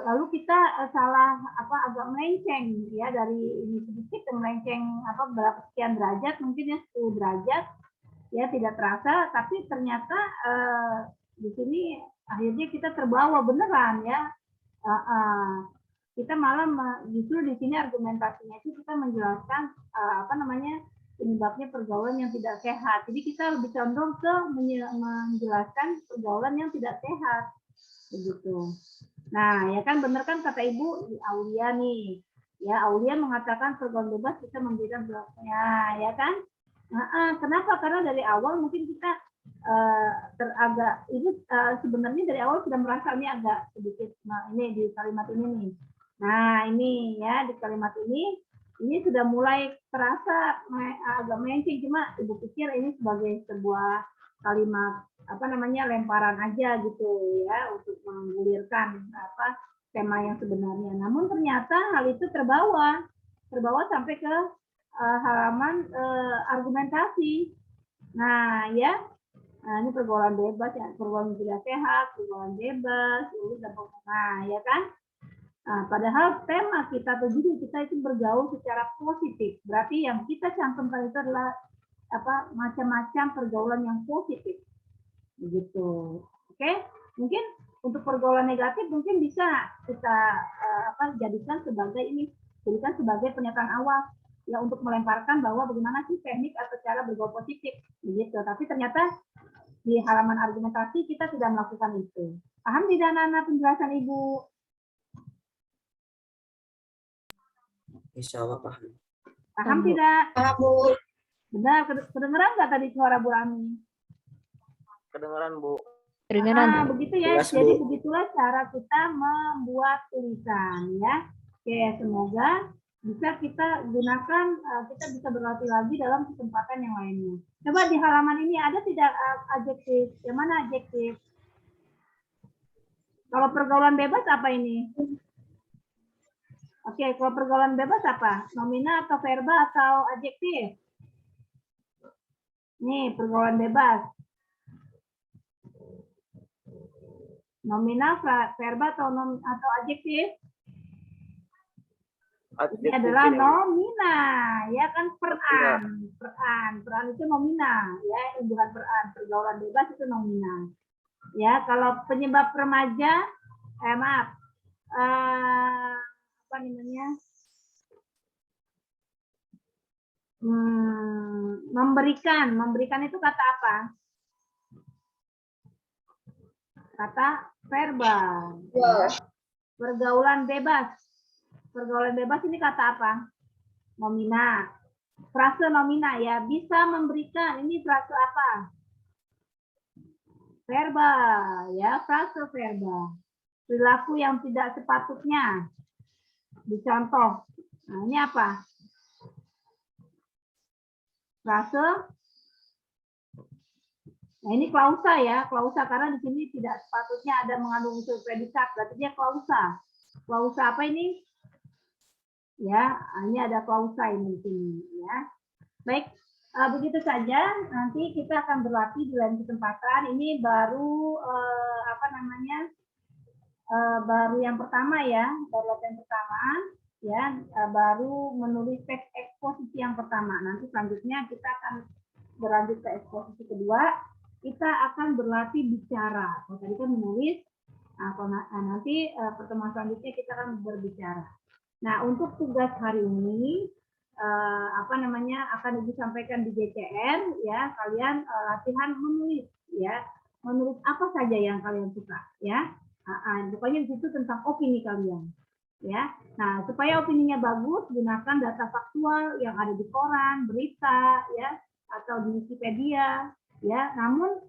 Lalu kita salah agak melenceng ya, dari ini sedikit melenceng berapa sekian derajat, mungkin ya 10 derajat ya, tidak terasa, tapi ternyata di sini akhirnya kita terbawa beneran ya. Kita malah justru di sini argumentasinya itu kita menjelaskan penyebabnya pergaulan yang tidak sehat. Jadi kita lebih condong ke menjelaskan pergaulan yang tidak sehat begitu. Nah, ya kan bener kan kata Ibu Aulia nih. Ya, Aulia mengatakan pergaulan bebas bisa memberikan bloknya, ya kan? Kenapa? Karena dari awal mungkin kita sebenarnya dari awal sudah merasa ini agak sedikit, ini di kalimat ini nih. Nah, ini ya di kalimat ini sudah mulai terasa agak melenceng, cuma Ibu pikir ini sebagai sebuah kalimat lemparan aja gitu ya, untuk menggulirkan tema yang sebenarnya. Namun ternyata hal itu terbawa sampai ke halaman argumentasi. Nah ya, ini pergaulan bebas ya, pergaulan tidak sehat, pergaulan bebas, nah ya kan. Nah, padahal tema kita atau judul kita itu bergaul secara positif. Berarti yang kita cantumkan itu adalah macam-macam pergaulan yang positif. Begitu. Oke, mungkin untuk pergaulan negatif mungkin bisa kita jadikan sebagai pernyataan awal ya, untuk melemparkan bahwa bagaimana sih teknik atau cara bergaul positif begitu. Tapi ternyata di halaman argumentasi kita tidak melakukan itu. Paham tidak Nana penjelasan Ibu? Insya Allah paham. Paham tidak? Paham, Bu. Benar, kedengeran nggak tadi suara Bu Rami? Kedengeran, Bu. Kedengeran. Begitu ya. Jelas, Jadi Bu. begitulah cara kita membuat tulisan ya. Oke, semoga bisa kita gunakan, kita bisa berlatih lagi dalam kesempatan yang lainnya. Coba di halaman ini ada tidak adjektif? Yang mana adjektif? Kalau pergaulan bebas apa ini? Oke, kalau pergaulan bebas apa? Nomina atau verba atau adjektif? Nih, pergaulan bebas. Nominal, verba atau adjektif? Ini adalah nomina, ya kan, peran. Peran itu nomina, ya, bukan peran. Pergaulan bebas itu nomina. Ya, kalau penyebab remaja, memberikan itu kata apa? Kata verba. Ya. Pergaulan bebas ini kata apa? Nomina. Frase nomina ya, bisa memberikan, ini frase apa? Verba ya, frase verba. Perilaku yang tidak sepatutnya. Dicontoh. Nah, ini apa? Frase. Nah, ini klausa ya, klausa, karena di sini tidak sepatutnya ada mengandung unsur predikat, berarti dia klausa. Klausa apa ini? Ya, ini ada klausa ini di sini ya. Baik, begitu saja. Nanti kita akan berlatih di lain kesempatan. Ini baru baru yang pertama ya, baru latihan pertama ya, baru menulis teks eksposisi yang pertama. Nanti selanjutnya kita akan berlanjut ke eksposisi kedua. kita akan berlatih bicara. Kalau tadi kan menulis, nanti pertemuan selanjutnya kita akan berbicara. Nah, untuk tugas hari ini akan disampaikan di GCR ya, kalian latihan menulis ya. Menulis apa saja yang kalian suka ya. Pokoknya di situ tentang opini kalian. Ya. Nah, supaya opininya bagus, gunakan data faktual yang ada di koran, berita ya, atau di Wikipedia ya. Namun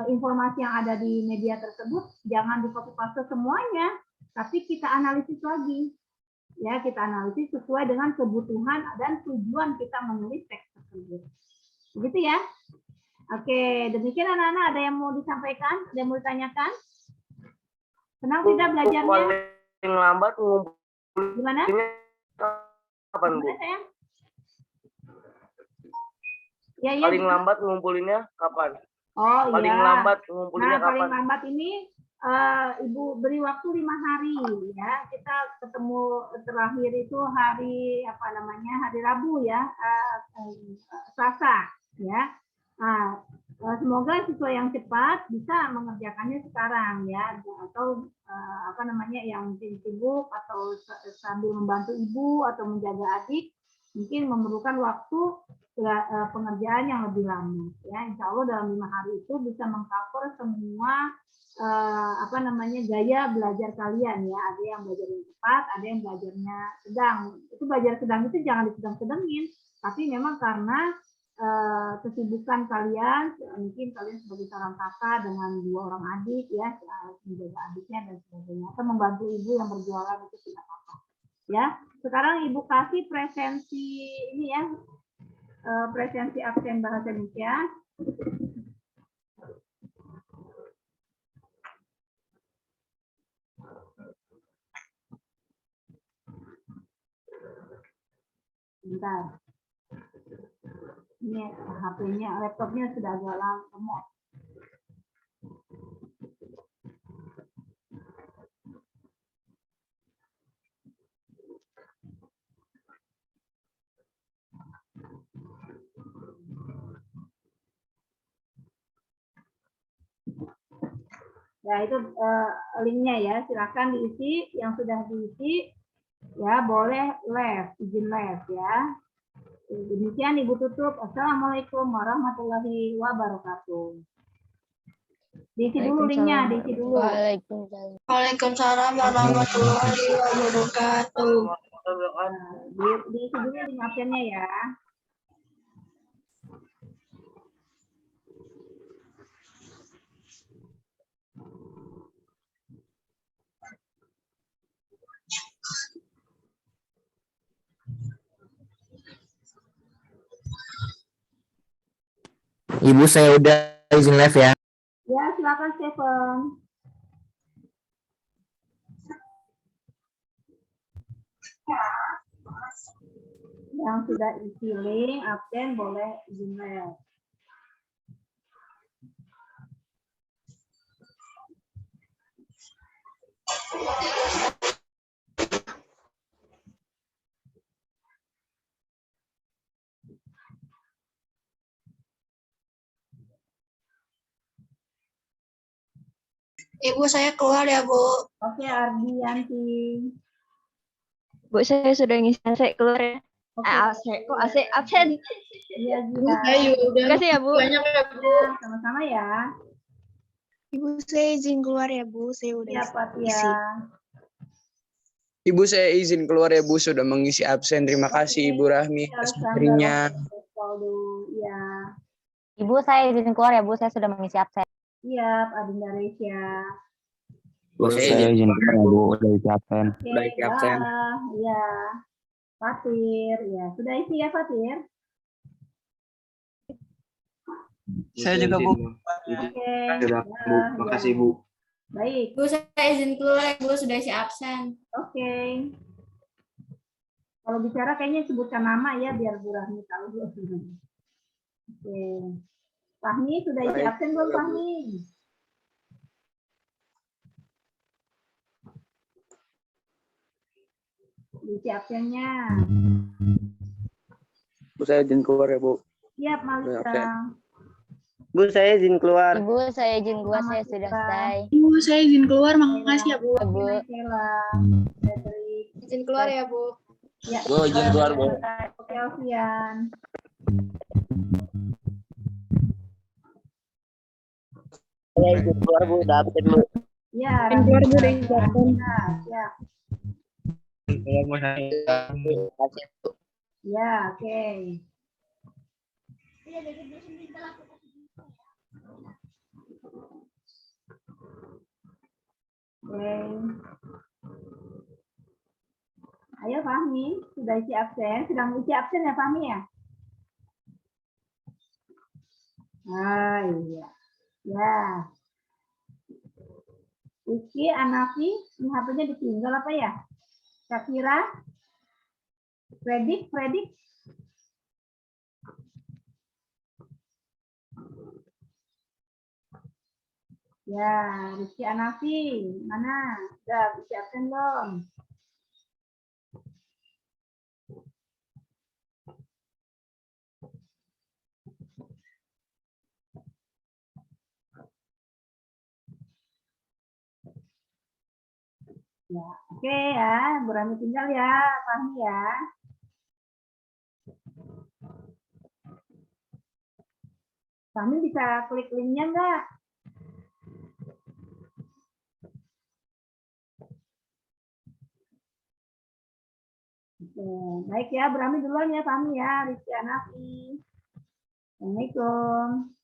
informasi yang ada di media tersebut jangan di copy paste semuanya, tapi kita analisis lagi. Ya, kita analisis sesuai dengan kebutuhan dan tujuan kita menulis teks tersebut. Begitu ya? Oke, demikian anak-anak, ada yang mau disampaikan? Ada yang mau ditanyakan? Senang tidak belajarnya? Paling lambat ngumpulin Gimana? kapan, Bu? Ya, ya, Paling lambat ngumpulinnya kapan? Oh iya. Paling lambat ngumpulinnya Nah, paling kapan? lambat ini Ibu beri waktu 5 hari ya. Kita ketemu terakhir itu hari hari Rabu ya, Selasa ya. Nah, semoga siswa yang cepat bisa mengerjakannya sekarang ya, atau yang mungkin sibuk atau sambil membantu ibu atau menjaga adik mungkin memerlukan waktu pengerjaan yang lebih lama ya. Insya Allah dalam 5 hari itu bisa mengcover semua gaya belajar kalian ya. Ada yang belajar yang cepat, ada yang belajarnya sedang. Itu belajar sedang itu jangan disedang-sedangin, tapi memang karena kesibukan kalian, mungkin kalian sebagai seorang kakak dengan 2 orang adik ya, menjaga adiknya dan sebagainya, atau membantu ibu yang berjualan itu tidak apa-apa ya. Sekarang ibu kasih presensi ini ya, presensi absen bahasa Indonesia. Bentar. Ini HP-nya, laptopnya sudah agak lemot. Ya, itu linknya ya, silakan diisi. Yang sudah diisi ya boleh izin live ya. Demikian Ibu tutup. Assalamualaikum warahmatullahi wabarakatuh. Diisi dulu linknya, diisi dulu. Waalaikumsalam warahmatullahi wabarakatuh. Diisi dulu link absennya ya. Ibu, saya udah izin live ya. Ya, silakan Stephen. Yang sudah isi link absen boleh izin live. Ibu, saya keluar ya, Bu. Oke, Ardianti. Bu, saya sudah ngisi AC keluar ya. Oke. AC absen. Iya, Bu, Zia. saya udah Terima kasih ya, Bu. banyak ya, Bu. Sama-sama ya. Ibu, saya izin keluar ya, Bu. Saya udah Iya, Pak Tia. isi. Ibu, saya izin keluar ya, Bu, sudah mengisi absen. Terima kasih Ibu Rahmi atas materinya. Iya. Ibu, saya izin keluar ya, Bu. Saya sudah mengisi absen. Iya, Adinda Resya. Bu, saya izin keluar ya, Bu. Udah isi absen. Oke, Udah isi absen. Iya. Fatir, ya. Sudah isi ya, Fatir? Saya juga, Bu. Oke. Sudah, Bu. Makasih, Bu. Baik. Bu, saya izin keluar, Bu, sudah isi absen. Oke. Kalau bicara kayaknya sebutkan nama ya, biar Bu Rahmi tahu. Oke. Fahmi, sudah isi absen belum, Fahmi? Isi absennya. Bu, saya izin keluar ya, Bu. Siap, Malika. Bu, saya izin keluar. Ibu, saya izin keluar, saya sudah selesai. Ibu, saya izin keluar. Makasih ya, Bu. Bu. Izin keluar ya, Bu. Ya. Bu, izin keluar, Bu. Oke, Alfian. Saya izin keluar, Bu. Udah absen, Bu. Ya. Izin keluar, Bu. Dari Jepang. Ya. Ya, oke. Oke. Ayo Fahmi, sudah isi absen, sudah mengisi absen ya Fahmi ya? Ah iya, ya. Rizky, Anafi, ini HP-nya ditinggal apa ya? Syakira, Fredik. Ya, Rizky Anafi, mana? Udah isi absen belum? Ya, oke ya, berani tinggal ya, Fahmi ya. Fahmi bisa klik linknya enggak? Oke, baik ya, berani duluan ya Fahmi ya, Rizky Anafi. Assalamualaikum.